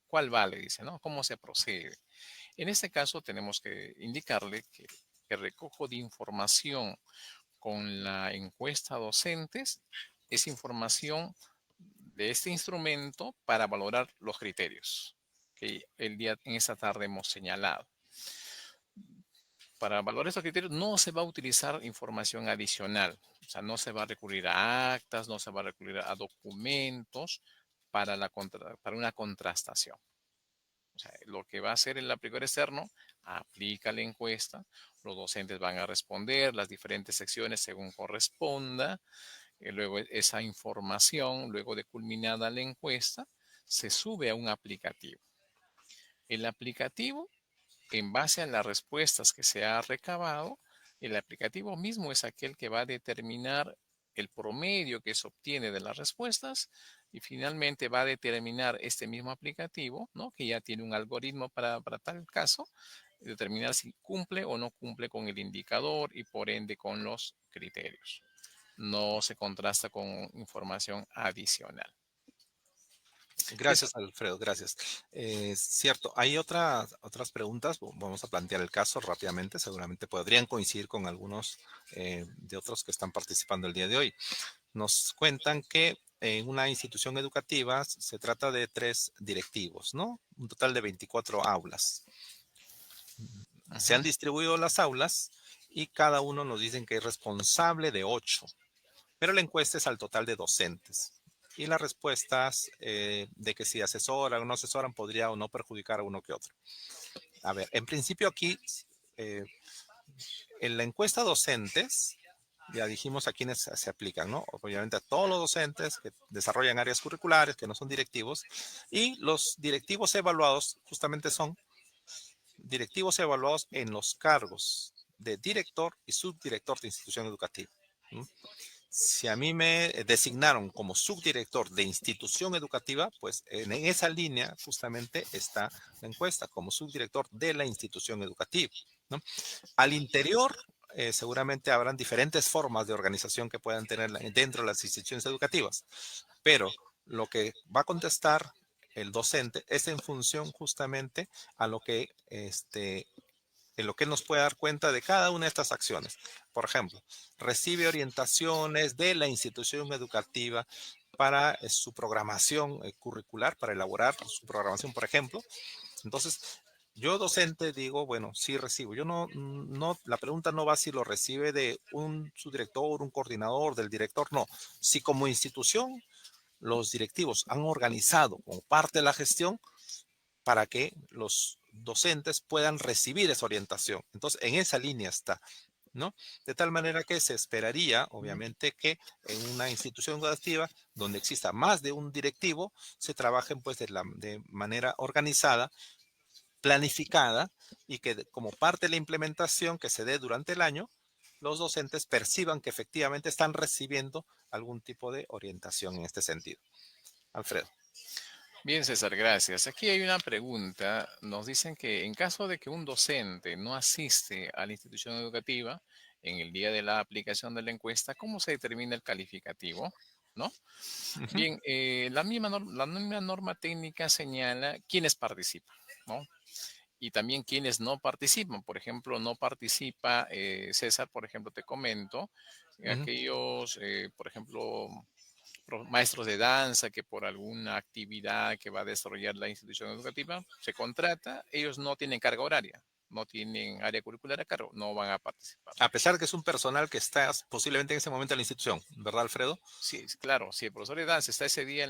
¿cuál vale? Dice, ¿no? ¿Cómo se procede? En este caso tenemos que indicarle que el recojo de información con la encuesta docentes es información de este instrumento para valorar los criterios que en esta tarde hemos señalado. Para valorar estos criterios no se va a utilizar información adicional, o sea, no se va a recurrir a actas, no se va a recurrir a documentos para una contrastación. O sea, lo que va a hacer el aplicador externo, aplica la encuesta, los docentes van a responder las diferentes secciones según corresponda, luego esa información, luego de culminada la encuesta, se sube a un aplicativo. El aplicativo, en base a las respuestas que se ha recabado, el aplicativo mismo es aquel que va a determinar el promedio que se obtiene de las respuestas y finalmente va a determinar este mismo aplicativo, ¿no?, que ya tiene un algoritmo para tal caso, determinar si cumple o no cumple con el indicador y por ende con los criterios. No se contrasta con información adicional. Gracias, Alfredo, gracias. Cierto, hay otras preguntas. Vamos a plantear el caso rápidamente. Seguramente podrían coincidir con algunos de otros que están participando el día de hoy. Nos cuentan que en una institución educativa se trata de 3 directivos, ¿no? Un total de 24 aulas. Se han distribuido las aulas y cada uno nos dicen que es responsable de 8, pero la encuesta es al total de docentes. Y las respuestas de que si asesoran o no asesoran podría o no perjudicar a uno que otro. A ver, en principio aquí, en la encuesta docentes, ya dijimos a quienes se aplican, ¿no? Obviamente a todos los docentes que desarrollan áreas curriculares, que no son directivos, y los directivos evaluados justamente son directivos evaluados en los cargos de director y subdirector de institución educativa. ¿Mm? Si a mí me designaron como subdirector de institución educativa, pues en esa línea justamente está la encuesta, como subdirector de la institución educativa, ¿no? Al interior, seguramente habrán diferentes formas de organización que puedan tener dentro de las instituciones educativas, pero lo que va a contestar el docente es en función justamente a lo que en lo que él nos puede dar cuenta de cada una de estas acciones. Por ejemplo, recibe orientaciones de la institución educativa para su programación curricular, para elaborar su programación, por ejemplo. Entonces, yo docente digo, bueno, sí recibo. Yo la pregunta no va si lo recibe de un subdirector, un coordinador, del director, no. Si como institución los directivos han organizado como parte de la gestión para que los docentes puedan recibir esa orientación. Entonces, en esa línea está, ¿no? De tal manera que se esperaría, obviamente, que en una institución educativa donde exista más de un directivo, se trabajen pues de manera organizada, planificada y que como parte de la implementación que se dé durante el año, los docentes perciban que efectivamente están recibiendo algún tipo de orientación en este sentido. Alfredo. Bien, César, gracias. Aquí hay una pregunta. Nos dicen que en caso de que un docente no asiste a la institución educativa en el día de la aplicación de la encuesta, ¿cómo se determina el calificativo? ¿No? Ujú, Bien, la misma norma técnica señala quiénes participan, ¿no? Y también quienes no participan. Por ejemplo, no participa César, por ejemplo, te comento, ujú. aquellos, por ejemplo, maestros de danza que por alguna actividad que va a desarrollar la institución educativa se contrata, ellos no tienen carga horaria, no tienen área curricular a cargo, no van a participar. A pesar que es un personal que está posiblemente en ese momento en la institución, ¿verdad, Alfredo? Sí, claro, si el profesor de danza está ese día,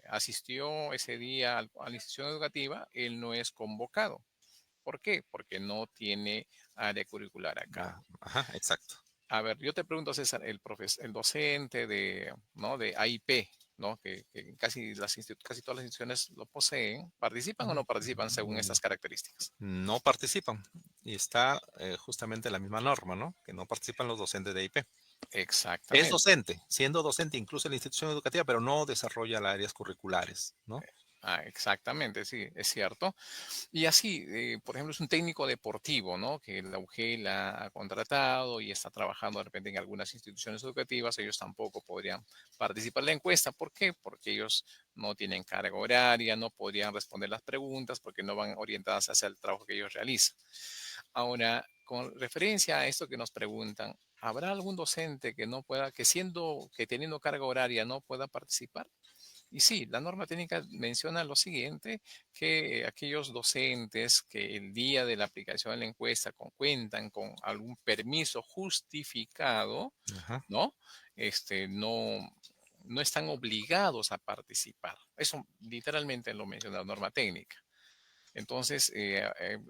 asistió ese día a la institución educativa, él no es convocado. ¿Por qué? Porque no tiene área curricular a cargo. Ah, ajá, exacto. A ver, yo te pregunto, César, el docente de, ¿no? de AIP, ¿no? Que casi todas las instituciones lo poseen, ¿participan o no participan según Mm, estas características? No participan. Y está justamente la misma norma, ¿no? Que no participan los docentes de IP. Es Exactamente. docente, siendo docente incluso en la institución educativa, pero no desarrolla las áreas curriculares, ¿no? Exactamente, sí, es cierto. Y así, por ejemplo, es un técnico deportivo, ¿no? Que la UGEL ha contratado y está trabajando de repente en algunas instituciones educativas, ellos tampoco podrían participar en la encuesta. ¿Por qué? Porque ellos no tienen carga horaria, no podrían responder las preguntas porque no van orientadas hacia el trabajo que ellos realizan. Ahora, con referencia a esto que nos preguntan, ¿habrá algún docente que no pueda, que teniendo carga horaria no pueda participar? Y sí, la norma técnica menciona lo siguiente, que aquellos docentes que el día de la aplicación de la encuesta cuentan con algún permiso justificado, Ajá. ¿no? No están obligados a participar. Eso literalmente lo menciona la norma técnica. Entonces,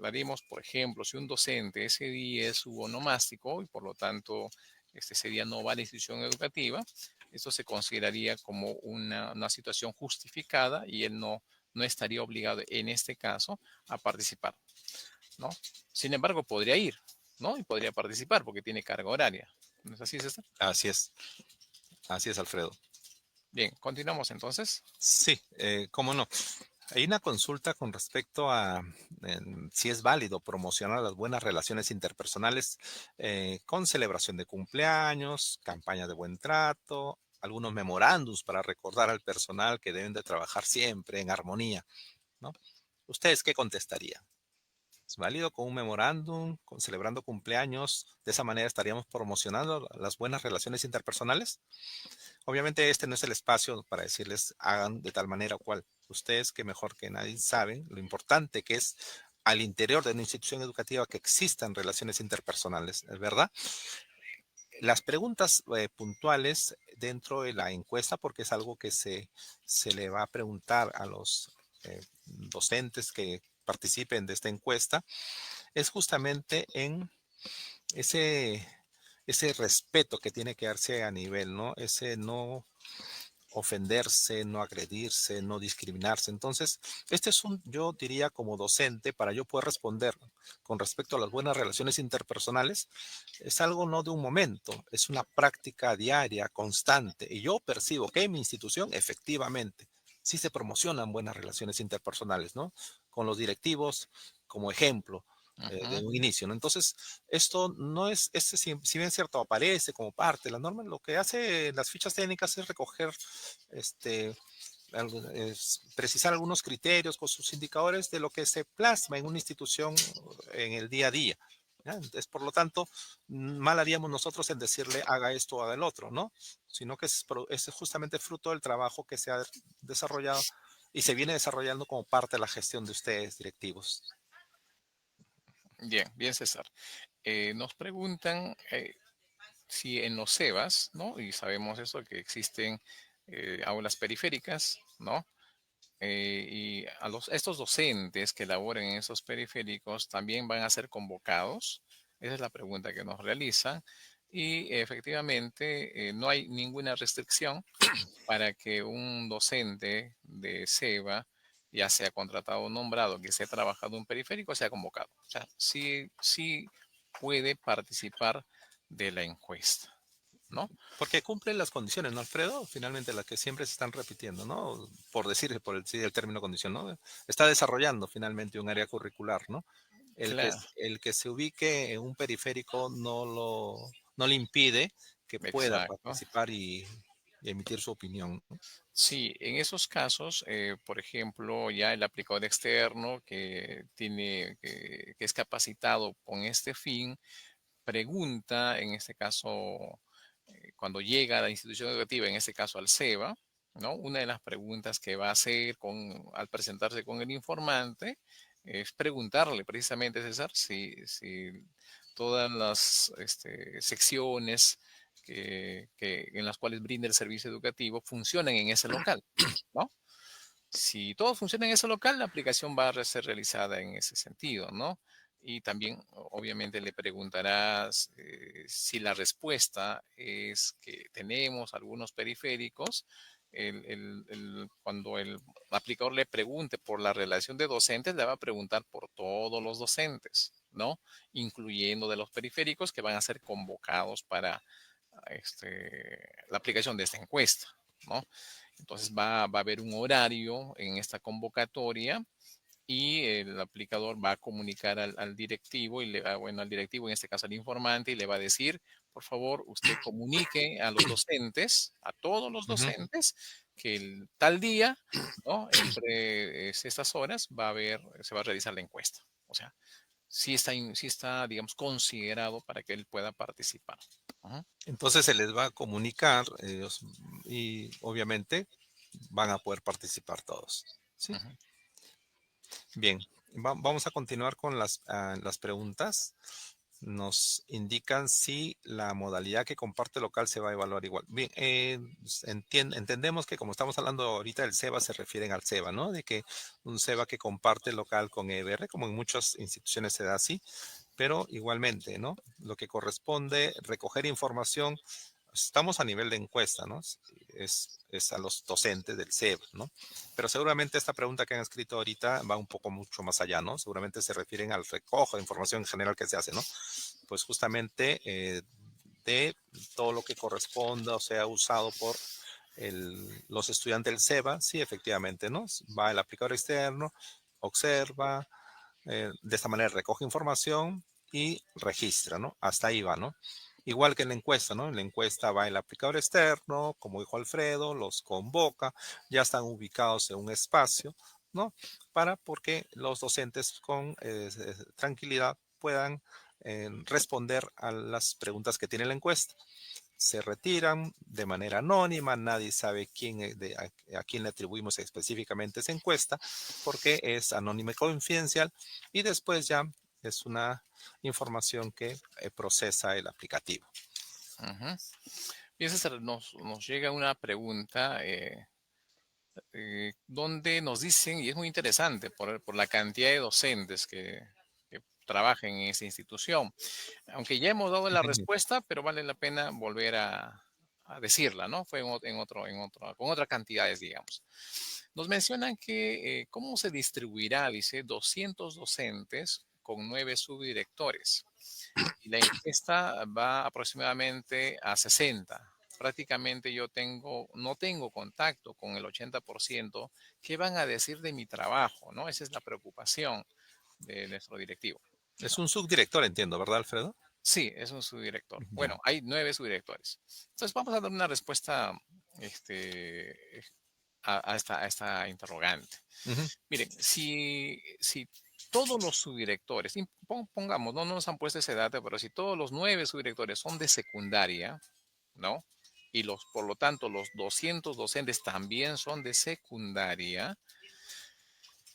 haríamos, por ejemplo, si un docente ese día es onomástico y por lo tanto ese día no va a la institución educativa, esto se consideraría como una situación justificada y él no estaría obligado en este caso a participar, ¿no? Sin embargo, podría ir, ¿no? Y podría participar porque tiene carga horaria. ¿No es así, César? Así es, Alfredo. Bien, continuamos entonces. Sí, cómo no. Hay una consulta con respecto a si es válido promocionar las buenas relaciones interpersonales con celebración de cumpleaños, campaña de buen trato, algunos memorándums para recordar al personal que deben de trabajar siempre en armonía, ¿no? ¿Ustedes qué contestarían? ¿Es válido con un memorándum, celebrando cumpleaños? ¿De esa manera estaríamos promocionando las buenas relaciones interpersonales? Obviamente este no es el espacio para decirles hagan de tal manera o cual. Ustedes que mejor que nadie saben lo importante que es al interior de una institución educativa que existan relaciones interpersonales, ¿es verdad? Las preguntas puntuales dentro de la encuesta, porque es algo que se le va a preguntar a los docentes que participen de esta encuesta, es justamente en ese, ese respeto que tiene que darse a nivel, ¿no? Ese no ofenderse, no agredirse, no discriminarse. Entonces, este es yo diría como docente, para yo poder responder con respecto a las buenas relaciones interpersonales, es algo no de un momento, es una práctica diaria, constante. Y yo percibo que en mi institución, efectivamente, sí se promocionan buenas relaciones interpersonales, ¿no? Con los directivos como ejemplo. De Ujú. un inicio, ¿no? Entonces, esto no es, si bien es cierto, aparece como parte de la norma, lo que hace las fichas técnicas es recoger este, precisar algunos criterios con sus indicadores de lo que se plasma en una institución en el día a día. ¿Ya? Entonces, por lo tanto, mal haríamos nosotros en decirle haga esto o haga el otro, ¿no? Sino que es justamente fruto del trabajo que se ha desarrollado y se viene desarrollando como parte de la gestión de ustedes, directivos. Bien, bien, César. Nos preguntan si en los SEBAS, ¿no? Y sabemos eso, que existen aulas periféricas, ¿no? Y estos docentes que laboren en esos periféricos también van a ser convocados. Esa es la pregunta que nos realizan. Y efectivamente no hay ninguna restricción para que un docente de SEBA, ya sea contratado o nombrado, que esté trabajando en un periférico, sea convocado. O sea, sí, sí puede participar de la encuesta. ¿no? Porque cumplen las condiciones, ¿no, Alfredo? Finalmente las que siempre se están repitiendo, ¿no? Por decir, por el término condición, ¿no? Está desarrollando finalmente un área curricular, ¿no? Claro, El que se ubique en un periférico no le impide que pueda exacto. participar y emitir su opinión, ¿no? Sí, en esos casos, por ejemplo, ya el aplicador externo que es capacitado con este fin, pregunta, en este caso, cuando llega a la institución educativa, en este caso al SEBA, ¿no? Una de las preguntas que va a hacer al presentarse con el informante es preguntarle precisamente, César, si todas las secciones en las cuales brinda el servicio educativo funcionan en ese local, ¿no? Si todo funciona en ese local, la aplicación va a ser realizada en ese sentido, ¿no? Y también, obviamente, le preguntarás si la respuesta es que tenemos algunos periféricos. Cuando el aplicador le pregunte por la relación de docentes, le va a preguntar por todos los docentes, ¿no? Incluyendo de los periféricos que van a ser convocados para la aplicación de esta encuesta, ¿no? Entonces va a haber un horario en esta convocatoria y el aplicador va a comunicar al directivo bueno, al directivo, en este caso al informante, y le va a decir, por favor, usted comunique a los docentes, a todos los Ujú. docentes, que el tal día, ¿no? Entre estas horas se va a realizar la encuesta. O sea, sí está, digamos, considerado para que él pueda participar. Ujú, Entonces se les va a comunicar y obviamente van a poder participar todos, ¿sí? ujú. Bien, vamos a continuar con las preguntas. Nos indican si la modalidad que comparte local se va a evaluar igual. Bien, entendemos que como estamos hablando ahorita del SEBA, se refieren al SEBA, ¿no? De que un SEBA que comparte local con EBR, como en muchas instituciones se da así, pero igualmente, ¿no? Lo que corresponde, recoger información, estamos a nivel de encuesta, ¿no? Es a los docentes del SEBA, ¿no? Pero seguramente esta pregunta que han escrito ahorita va un poco mucho más allá, ¿no? Seguramente se refieren al recojo de información en general que se hace, ¿no? Pues justamente de todo lo que corresponda o sea usado por los estudiantes del SEBA, sí, efectivamente, ¿no? Va el aplicador externo, observa, de esta manera recoge información y registra, ¿no? Hasta ahí va, ¿no? Igual que en la encuesta, ¿no? En la encuesta va el aplicador externo, como dijo Alfredo, los convoca, ya están ubicados en un espacio, ¿no? Porque los docentes con tranquilidad puedan responder a las preguntas que tiene la encuesta. Se retiran de manera anónima, nadie sabe a quién le atribuimos específicamente esa encuesta, porque es anónima y confidencial, y después ya es una información que procesa el aplicativo. Ujú. Bien, César, nos llega una pregunta donde nos dicen, y es muy interesante por la cantidad de docentes que trabajan en esa institución, aunque ya hemos dado la respuesta, pero vale la pena volver a decirla, ¿no? Fue con otras cantidades, digamos. Nos mencionan que cómo se distribuirá, dice, 200 docentes con 9 subdirectores. Y la encuesta va aproximadamente a 60. Prácticamente no tengo contacto con el 80%. ¿Qué van a decir de mi trabajo? ¿No? Esa es la preocupación de nuestro directivo. Es un subdirector, entiendo, ¿verdad, Alfredo? Sí, es un subdirector. Ya. Bueno, hay 9 subdirectores. Entonces vamos a dar una respuesta este, a esta interrogante. Ujú. Miren, si todos los subdirectores, pongamos, no nos han puesto ese dato, pero si todos los 9 subdirectores son de secundaria, ¿no? Y por lo tanto, los 200 docentes también son de secundaria,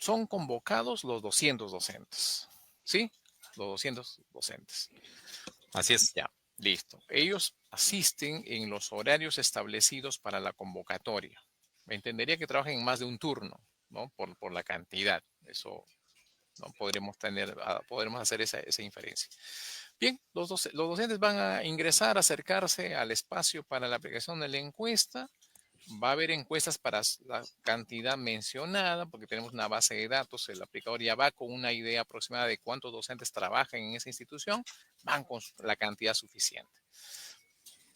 son convocados los 200 docentes, ¿sí? Los 200 docentes. Así es. Ya, listo. Ellos asisten en los horarios establecidos para la convocatoria. Me entendería que trabajen en más de un turno, ¿no? Por la cantidad. Eso no podremos hacer esa inferencia. Bien, los docentes van a ingresar, acercarse al espacio para la aplicación de la encuesta. Va a haber encuestas para la cantidad mencionada, porque tenemos una base de datos. El aplicador ya va con una idea aproximada de cuántos docentes trabajan en esa institución, van con la cantidad suficiente.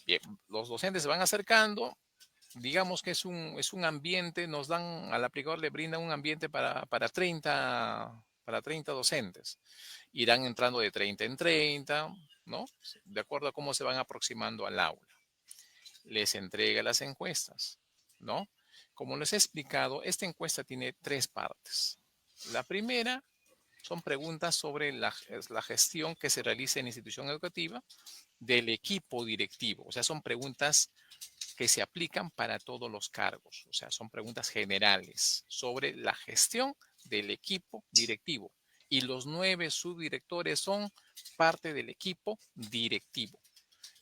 Bien, los docentes se van acercando, digamos que es un ambiente, nos dan, al aplicador le brindan un ambiente para 30 docentes. Irán entrando de 30 en 30, ¿no? De acuerdo a cómo se van aproximando al aula. Les entrega las encuestas, ¿no? Como les he explicado, esta encuesta tiene 3 partes. La primera son preguntas sobre la gestión que se realiza en la institución educativa del equipo directivo. O sea, son preguntas que se aplican para todos los cargos. O sea, son preguntas generales sobre la gestión del equipo directivo. Y los 9 subdirectores son parte del equipo directivo.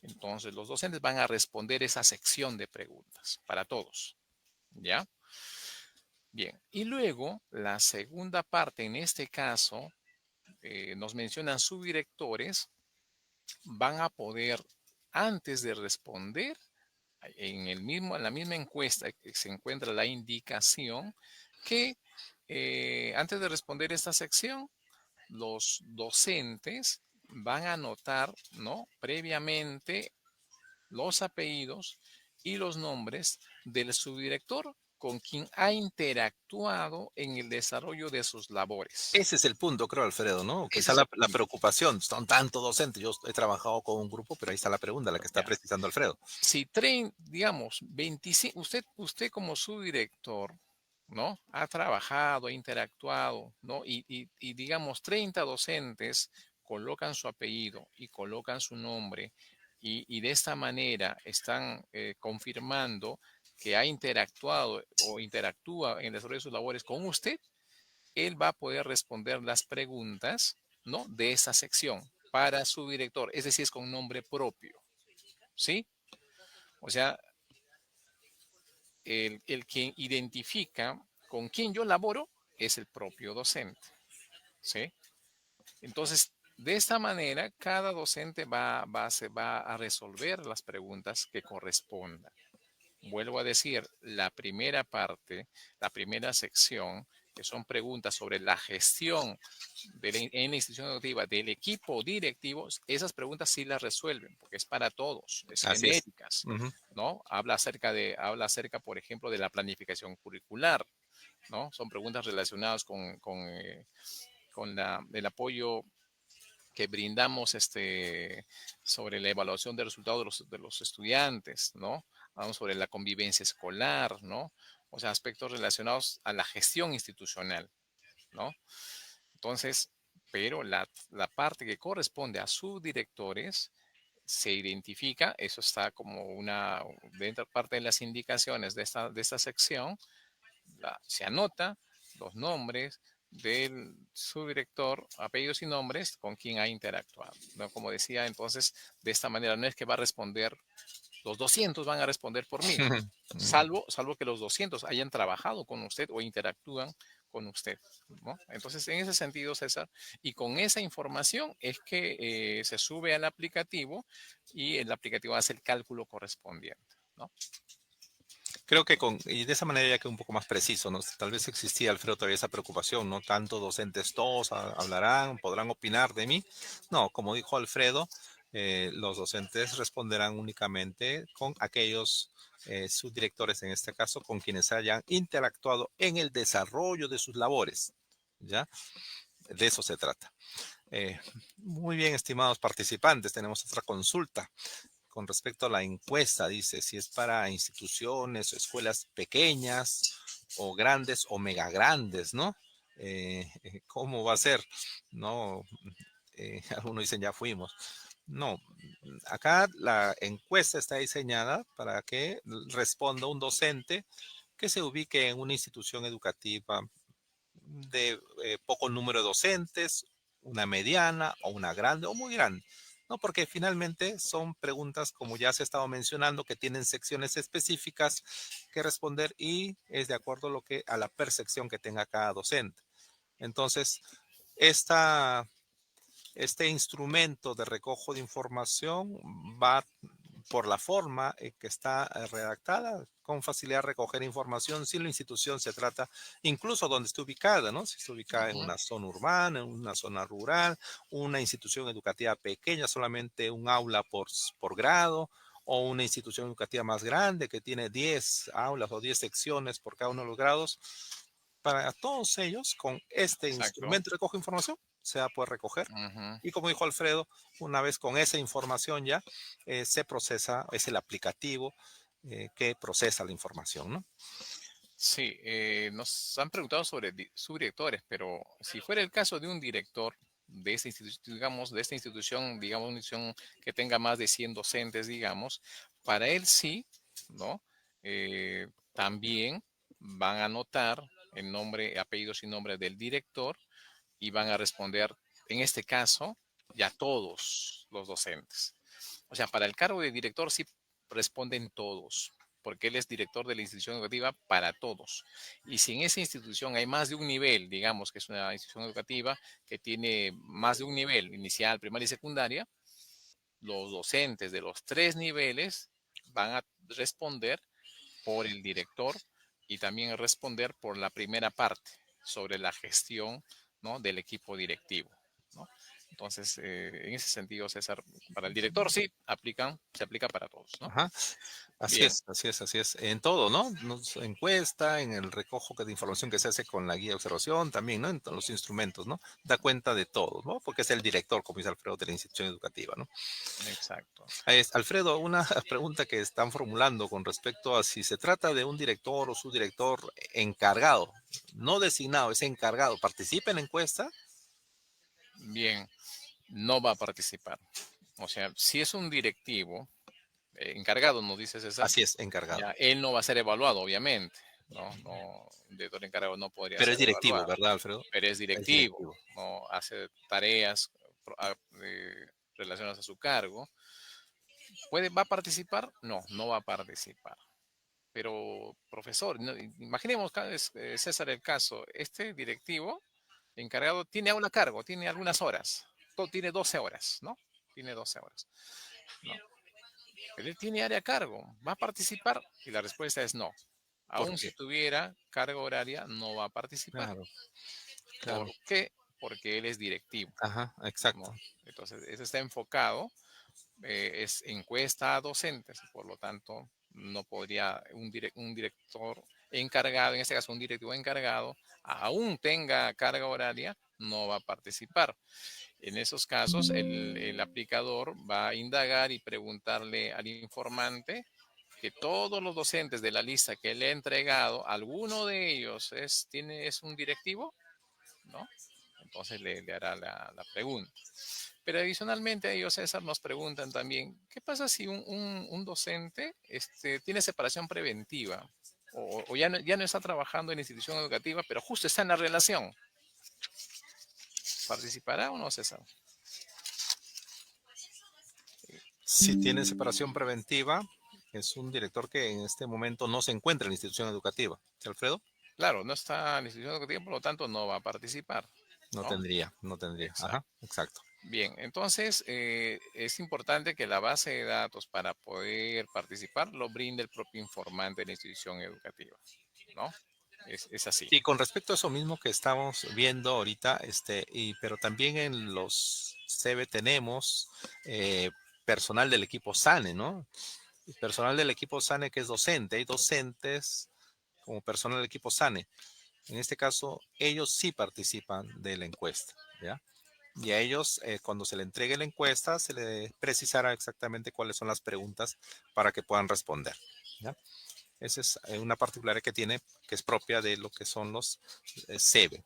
Entonces, los docentes van a responder esa sección de preguntas para todos. ¿Ya? Bien. Y luego, la segunda parte, en este caso, nos mencionan subdirectores, van a poder, antes de responder, en la misma encuesta se encuentra la indicación que antes de responder esta sección, los docentes van a anotar, ¿no? Previamente los apellidos y los nombres del subdirector con quien ha interactuado en el desarrollo de sus labores. Ese es el punto, creo, Alfredo, ¿no? Ese Quizá es el la punto. preocupación, son tantos docentes. Yo he trabajado con un grupo, pero ahí está la pregunta, la que está Ya. precisando Alfredo. Si, digamos, 25, usted como subdirector, ¿no? Ha trabajado, ha interactuado, ¿no? Y digamos, 30 docentes colocan su apellido y colocan su nombre y de esta manera están confirmando que ha interactuado o interactúa en el desarrollo de sus labores con usted, él va a poder responder las preguntas, ¿no? De esa sección para su director, es decir, es con nombre propio, ¿sí? O sea, el que identifica con quién yo laboro es el propio docente, ¿sí? Entonces, de esta manera, cada docente se va a resolver las preguntas que correspondan. Vuelvo a decir, la primera parte, la primera sección, que son preguntas sobre la gestión en la institución educativa del equipo directivo, esas preguntas sí las resuelven, porque es para todos, es Así es. genéricas, ¿no? Habla acerca, por ejemplo, de la planificación curricular, ¿no? Son preguntas relacionadas con el apoyo que brindamos sobre la evaluación de resultados de los estudiantes, ¿no? Hablamos sobre la convivencia escolar, ¿no? O sea, aspectos relacionados a la gestión institucional, ¿no? Entonces, pero la parte que corresponde a subdirectores se identifica, eso está como dentro parte de las indicaciones de esta sección, se anota los nombres del subdirector, apellidos y nombres con quien ha interactuado, ¿no? Como decía, entonces, de esta manera no es que va a responder, los 200 van a responder por mí, salvo que los 200 hayan trabajado con usted o interactúan con usted, ¿no? Entonces, en ese sentido, César, y con esa información es que se sube al aplicativo y el aplicativo hace el cálculo correspondiente, ¿no? Creo que y de esa manera ya queda un poco más preciso, ¿no? Tal vez existía, Alfredo, todavía esa preocupación, ¿no? Tanto docentes todos hablarán, podrán opinar de mí. No, como dijo Alfredo, los docentes responderán únicamente con aquellos subdirectores, en este caso, con quienes hayan interactuado en el desarrollo de sus labores, ¿ya? De eso se trata. Muy bien, estimados participantes, tenemos otra consulta con respecto a la encuesta. Dice si es para instituciones o escuelas pequeñas o grandes o mega grandes, ¿no? ¿Cómo va a ser? No, algunos dicen ya fuimos. No, acá la encuesta está diseñada para que responda un docente que se ubique en una institución educativa de poco número de docentes, una mediana o una grande o muy grande. No, porque finalmente son preguntas, como ya se ha estado mencionando, que tienen secciones específicas que responder y es de acuerdo a la percepción que tenga cada docente. Entonces, esta, este instrumento de recojo de información va por la forma que está redactada, con facilidad recoger información si la institución se trata, incluso donde esté ubicada, ¿no? Si está ubicada en una zona urbana, en una zona rural, una institución educativa pequeña, solamente un aula por grado, o una institución educativa más grande que tiene 10 aulas o 10 secciones por cada uno de los grados. Para todos ellos, con este Exacto. instrumento de recoge información, se va a poder recoger. Ujú. Y como dijo Alfredo, una vez con esa información ya se procesa, es el aplicativo que procesa la información, ¿no? Sí, nos han preguntado sobre subdirectores, pero si fuera el caso de un director de esta institución, digamos, de esta institución, digamos, una institución que tenga más de 100 docentes, digamos, para él sí, ¿no? También van a anotar el nombre, apellidos y nombre del director y van a responder, en este caso, ya todos los docentes. O sea, para el cargo de director sí responden todos, porque él es director de la institución educativa para todos. Y si en esa institución hay más de un nivel, digamos que es una institución educativa que tiene más de un nivel, inicial, primaria y secundaria, los docentes de los 3 niveles van a responder por el director y también responder por la primera parte sobre la gestión, ¿no?, del equipo directivo, ¿no? Entonces, en ese sentido, César, para el director sí se aplica para todos, ¿no? Ajá. Así Bien, es, así es, así es. En todo, ¿no? Encuesta, en el recojo de información que se hace con la guía de observación, también, ¿no? En todos los instrumentos, ¿no? Da cuenta de todo, ¿no? Porque es el director, como dice Alfredo, de la institución educativa, ¿no? exacto. Alfredo, una pregunta que están formulando con respecto a si se trata de un director o subdirector encargado, no designado, es encargado, ¿participa en la encuesta? Bien, no va a participar. O sea, si es un directivo encargado, nos dice César, Así es, encargado. ya él no va a ser evaluado, obviamente. No, no, un director encargado no podría Pero es ser directivo, evaluado, ¿verdad, Alfredo? pero es Es directivo, directivo. no hace tareas relacionadas a su cargo. ¿Va a participar? No, no va a participar. Pero, profesor, imaginemos, César, el caso, este directivo encargado tiene aula a cargo, tiene algunas horas, tiene 12 horas, ¿no? Tiene 12 horas, ¿no? Pero él tiene área a cargo, ¿va a participar? Y la respuesta es no. ¿Por Aún si qué? tuviera carga horaria, no va a participar. Claro, ¿Por claro. qué? Porque él es directivo, Ajá, exacto. ¿no? Entonces, eso está enfocado, es encuesta a docentes, por lo tanto, no podría un director encargado, en este caso un directivo encargado, aún tenga carga horaria, no va a participar. En esos casos, el aplicador va a indagar y preguntarle al informante que todos los docentes de la lista que le ha entregado, alguno de ellos es un directivo, ¿no? Entonces le hará la pregunta. Pero adicionalmente a ellos, César, nos preguntan también, ¿qué pasa si un docente tiene separación preventiva? O ya no está trabajando en la institución educativa, pero justo está en la relación. ¿Participará o no, César? Si tiene separación preventiva, es un director que en este momento no se encuentra en la institución educativa. ¿Sí, Alfredo? Claro, no está en la institución educativa, por lo tanto no va a participar, No ¿no? tendría, no tendría. Exacto. Ajá, exacto. Bien, entonces es importante que la base de datos para poder participar lo brinde el propio informante de la institución educativa, ¿no? Es así. Y con respecto a eso mismo que estamos viendo ahorita, pero también en los CB tenemos personal del equipo SANE, ¿no? Personal del equipo SANE que es docente. Hay docentes como personal del equipo SANE. En este caso, ellos sí participan de la encuesta, ¿ya? Y a ellos, cuando se le entregue la encuesta, se les precisará exactamente cuáles son las preguntas para que puedan responder, ¿ya? Esa es una particularidad que tiene, que es propia de lo que son los CEBE.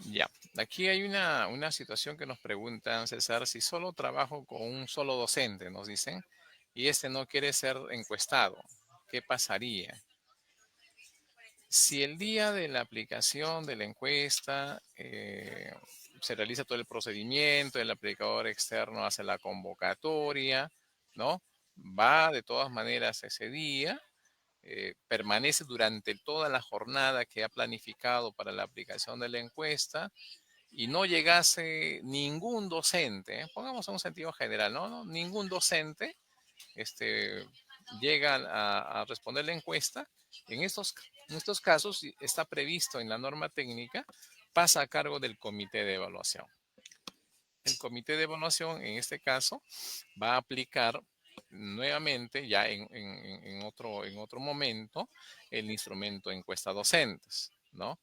Ya, aquí hay una situación que nos preguntan, César, si solo trabajo con un solo docente, nos dicen, y este no quiere ser encuestado, ¿qué pasaría? Si el día de la aplicación de la encuesta se realiza todo el procedimiento, el aplicador externo hace la convocatoria, ¿no? Va de todas maneras ese día, permanece durante toda la jornada que ha planificado para la aplicación de la encuesta y no llegase ningún docente, pongamos en un sentido general, ¿no? Ningún docente este, llegan a responder la encuesta, en estos casos está previsto en la norma técnica, pasa a cargo del comité de evaluación. el comité de evaluación, en este caso, va a aplicar nuevamente, ya en otro momento, el instrumento encuesta docentes, ¿no?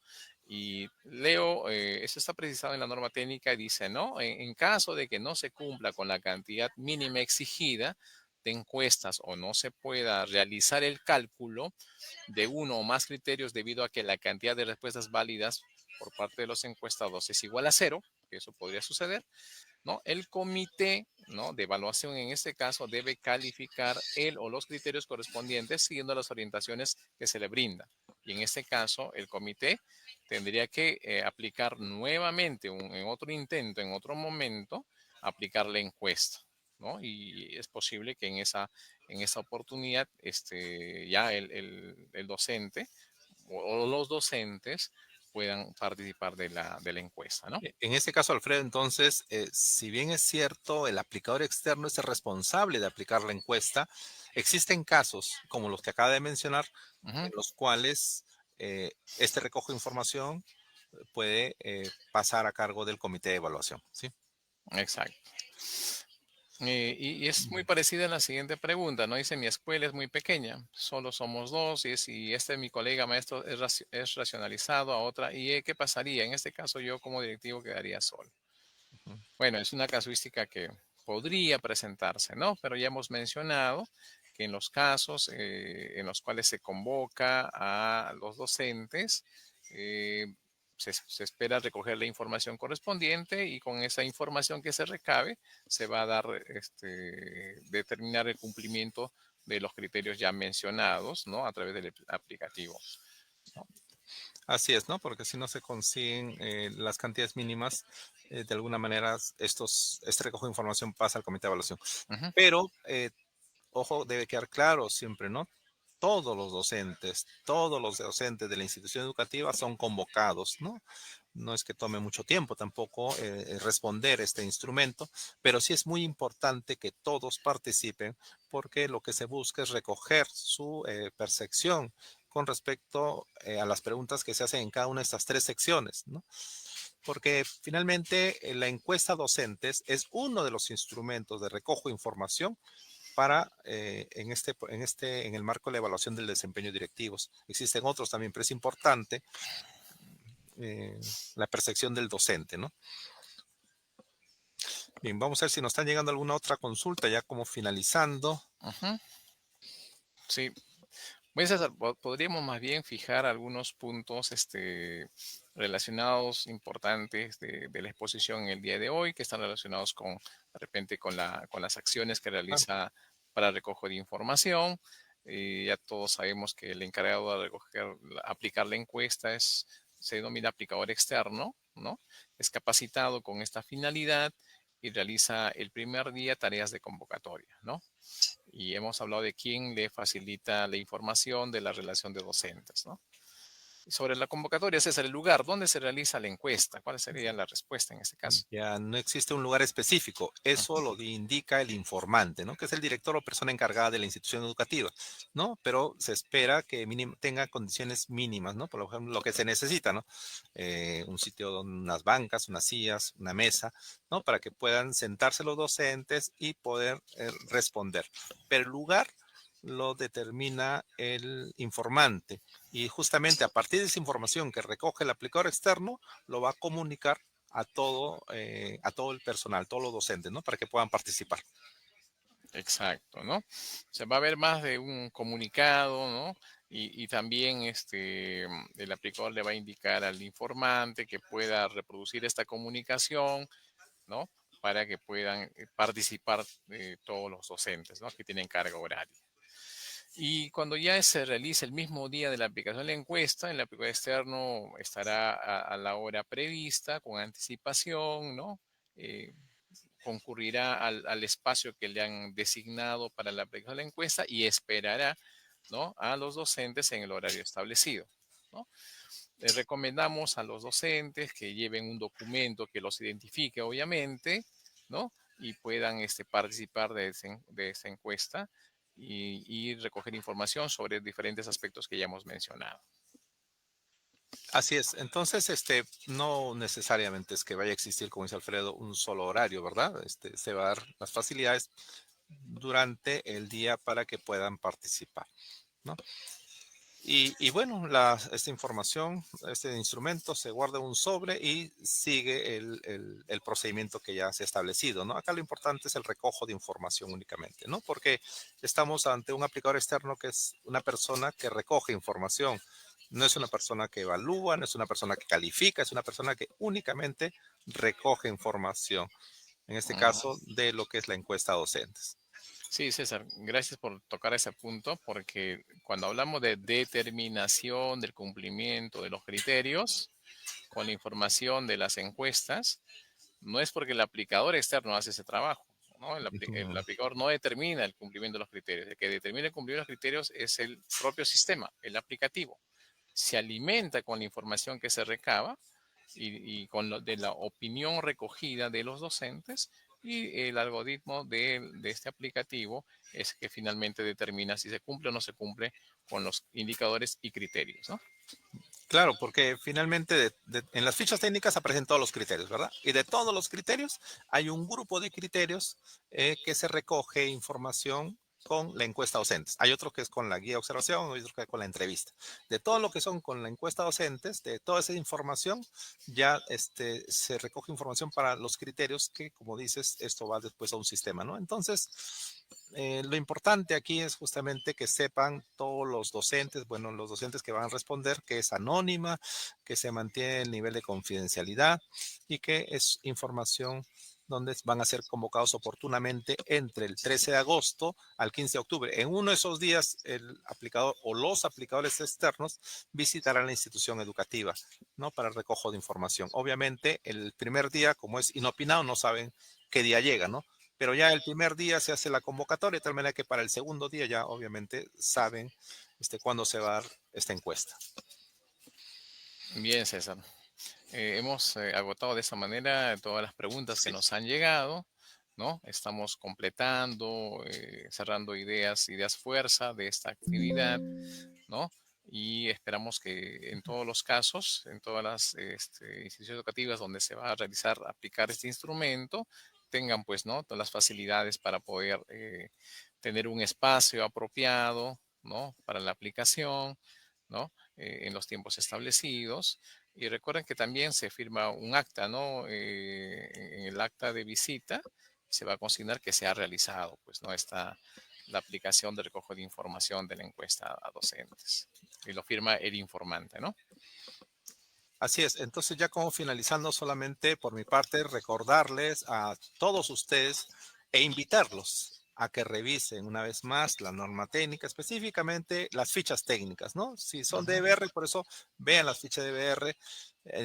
Y leo, eso está precisado en la norma técnica y dice, ¿no? En caso de que no se cumpla con la cantidad mínima exigida de encuestas o no se pueda realizar el cálculo de uno o más criterios debido a que la cantidad de respuestas válidas por parte de los encuestados es igual a cero, que eso podría suceder, ¿no? El comité, ¿no?, de evaluación en este caso debe calificar el o los criterios correspondientes siguiendo las orientaciones que se le brinda. Y en este caso, el comité tendría que aplicar nuevamente en otro intento, en otro momento, aplicar la encuesta, ¿no? Y es posible que en esa oportunidad ya el docente o los docentes puedan participar de la encuesta, ¿no? En este caso, Alfredo, entonces, si bien es cierto, el aplicador externo es el responsable de aplicar la encuesta, existen casos como los que acaba de mencionar, Ujú, en los cuales este recojo de información puede pasar a cargo del comité de evaluación, ¿sí? exacto. Y es muy Bien. parecida a la siguiente pregunta, ¿no? Dice, mi escuela es muy pequeña, solo somos dos, y este mi colega maestro es racionalizado a otra, ¿y qué pasaría? En este caso yo como directivo quedaría solo. Ujú. Bueno, es una casuística que podría presentarse, ¿no? Pero ya hemos mencionado que en los casos en los cuales se convoca a los docentes, eh, se espera recoger la información correspondiente y con esa información que se recabe se va a dar, determinar el cumplimiento de los criterios ya mencionados, ¿no? A través del aplicativo, ¿no? Así es, ¿no? Porque si no se consiguen las cantidades mínimas, de alguna manera este recojo de información pasa al comité de evaluación. Ujú, Pero, ojo, debe quedar claro siempre, ¿no? Todos los docentes de la institución educativa son convocados, ¿no? No es que tome mucho tiempo tampoco responder este instrumento, pero sí es muy importante que todos participen porque lo que se busca es recoger su percepción con respecto a las preguntas que se hacen en cada una de estas tres secciones, ¿no? Porque finalmente la encuesta docentes es uno de los instrumentos de recojo de información para en el marco de la evaluación del desempeño directivos. Existen otros también, pero es importante la percepción del docente, ¿no? Bien, vamos a ver si nos están llegando alguna otra consulta ya como finalizando. ujú. Sí, bueno, César, podríamos más bien fijar algunos puntos relacionados importantes de la exposición en el día de hoy, que están relacionados de repente, con las acciones que Ah, realiza para recoger información. Ya todos sabemos que el encargado de aplicar la encuesta se denomina aplicador externo, ¿no? Es capacitado con esta finalidad y realiza el primer día tareas de convocatoria, ¿no? Y hemos hablado de quién le facilita la información de la relación de docentes, ¿no? Y sobre la convocatoria, César, el lugar, ¿dónde se realiza la encuesta? ¿Cuál sería la respuesta en este caso? ya no existe un lugar específico, eso lo indica el informante, ¿no? Que es el director o persona encargada de la institución educativa, ¿no? Pero se espera que tenga condiciones mínimas, ¿no? Por ejemplo, lo que se necesita, ¿no? Un sitio donde unas bancas, unas sillas, una mesa, ¿no? Para que puedan sentarse los docentes y poder responder. Pero el lugar lo determina el informante y justamente a partir de esa información que recoge el aplicador externo, lo va a comunicar a todo el personal, todos los docentes, ¿no? Para que puedan participar. Exacto, ¿no? O sea, va a haber más de un comunicado, ¿no? Y también el aplicador le va a indicar al informante que pueda reproducir esta comunicación, ¿no? Para que puedan participar todos los docentes, ¿no? Que tienen carga horaria. Y cuando ya se realice el mismo día de la aplicación de la encuesta, el aplicador externo estará a la hora prevista, con anticipación, ¿no? Eh, concurrirá al espacio que le han designado para la aplicación de la encuesta y esperará, ¿no?, a los docentes en el horario establecido, ¿no? Les recomendamos a los docentes que lleven un documento que los identifique, obviamente, ¿no? Y puedan participar de esa encuesta y recoger información sobre diferentes aspectos que ya hemos mencionado. Así es. Entonces, no necesariamente es que vaya a existir, como dice Alfredo, un solo horario, ¿verdad? Se va a dar las facilidades durante el día para que puedan participar, ¿no? Y bueno, esta información, este instrumento se guarda en un sobre y sigue el procedimiento que ya se ha establecido, ¿no? Acá lo importante es el recojo de información únicamente, ¿no? Porque estamos ante un aplicador externo que es una persona que recoge información. No es una persona que evalúa, no es una persona que califica, es una persona que únicamente recoge información, en este Mm. caso de lo que es la encuesta a docentes. Sí, César, gracias por tocar ese punto, porque cuando hablamos de determinación del cumplimiento de los criterios con la información de las encuestas, no es porque el aplicador externo hace ese trabajo, ¿no? El Ujú. aplicador no determina el cumplimiento de los criterios. El que determina el cumplimiento de los criterios es el propio sistema, el aplicativo. Se alimenta con la información que se recaba y con de la opinión recogida de los docentes y el algoritmo de este aplicativo es que finalmente determina si se cumple o no se cumple con los indicadores y criterios, ¿no? Claro, porque finalmente en las fichas técnicas aparecen todos los criterios, ¿verdad? Y de todos los criterios hay un grupo de criterios que se recoge información con la encuesta docentes. Hay otro que es con la guía de observación, hay otro que es con la entrevista. De todo lo que son con la encuesta docentes, de toda esa información, ya se recoge información para los criterios que, como dices, esto va después a un sistema, ¿no? Entonces, lo importante aquí es justamente que sepan todos los docentes, bueno, los docentes que van a responder, que es anónima, que se mantiene el nivel de confidencialidad y que es información donde van a ser convocados oportunamente entre el 13 de agosto al 15 de octubre. En uno de esos días, el aplicador o los aplicadores externos visitarán la institución educativa, ¿no? Para el recojo de información. Obviamente, el primer día, como es inopinado, no saben qué día llega, ¿no? Pero ya el primer día se hace la convocatoria, de tal manera que para el segundo día ya obviamente saben cuándo se va a dar esta encuesta. Bien, César. Hemos agotado de esta manera todas las preguntas que Sí. nos han llegado, ¿no? Estamos completando, cerrando ideas fuerza de esta actividad, ¿no? Y esperamos que en todos los casos, en todas las instituciones educativas donde se va a realizar, aplicar este instrumento, tengan pues, ¿no? Todas las facilidades para poder tener un espacio apropiado, ¿no? Para la aplicación, ¿no? En los tiempos establecidos. Y recuerden que también se firma un acta, ¿no? En el acta de visita se va a consignar que se ha realizado, pues, ¿no? La aplicación de recojo de información de la encuesta a docentes. Y lo firma el informante, ¿no? Así es. Entonces ya como finalizando solamente por mi parte recordarles a todos ustedes e invitarlos a que revisen una vez más la norma técnica, específicamente las fichas técnicas, ¿no? Si son de Ujú. EBR, por eso vean las fichas de EBR,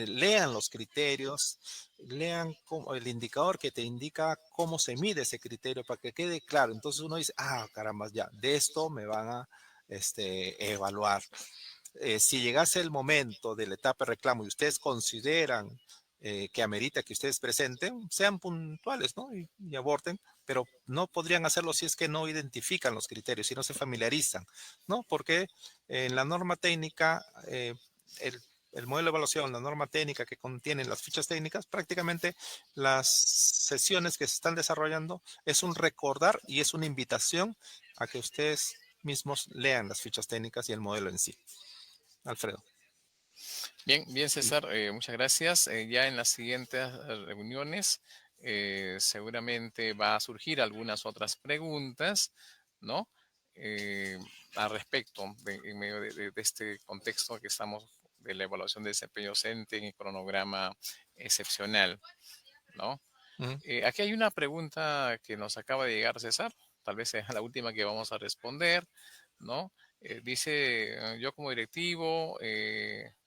lean los criterios, lean el indicador que te indica cómo se mide ese criterio para que quede claro. Entonces uno dice, ah, caramba, ya, de esto me van a evaluar. Si llegase el momento de la etapa de reclamo y ustedes consideran que amerita que ustedes presenten, sean puntuales, ¿no? Y aborten, pero no podrían hacerlo si es que no identifican los criterios, si no se familiarizan, ¿no? Porque en la norma técnica, el, el modelo de evaluación, la norma técnica que contienen las fichas técnicas, prácticamente las sesiones que se están desarrollando es un recordar y es una invitación a que ustedes mismos lean las fichas técnicas y el modelo en sí. Alfredo. Bien, bien, César, muchas gracias. Ya en las siguientes reuniones seguramente va a surgir algunas otras preguntas, ¿no? Eh, Al respecto, en medio de este contexto que estamos de la evaluación de desempeño docente en el cronograma excepcional, ¿no? Ujú. Aquí hay una pregunta que nos acaba de llegar, César, tal vez sea la última que vamos a responder, ¿no? Dice, yo como directivo,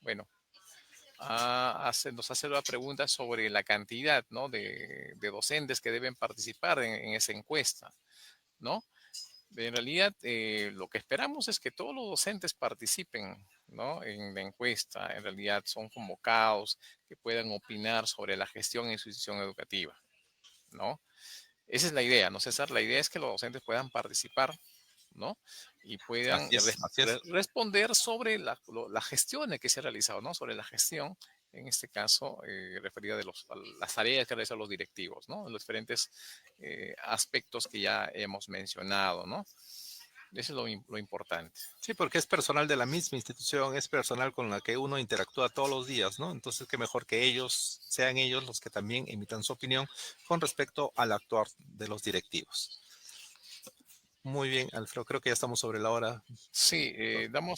bueno, nos hace una pregunta sobre la cantidad, ¿no? De docentes que deben participar en esa encuesta, ¿no? En realidad, lo que esperamos es que todos los docentes participen, ¿no? En la encuesta. En realidad, son convocados que puedan opinar sobre la gestión en su institución educativa, ¿no? Esa es la idea, ¿no, César? La idea es que los docentes puedan participar, ¿no? Y puedan Así es. responder sobre la gestión que se ha realizado, ¿no? Sobre la gestión, en este caso, referida a las tareas que realizan los directivos, ¿no? Los diferentes aspectos que ya hemos mencionado, ¿no? Eso es lo importante. Sí, porque es personal de la misma institución, es personal con la que uno interactúa todos los días, ¿no? Entonces, qué mejor que ellos, sean ellos los que también emitan su opinión con respecto al actuar de los directivos. Muy bien, Alfredo, creo que ya estamos sobre la hora. Sí, damos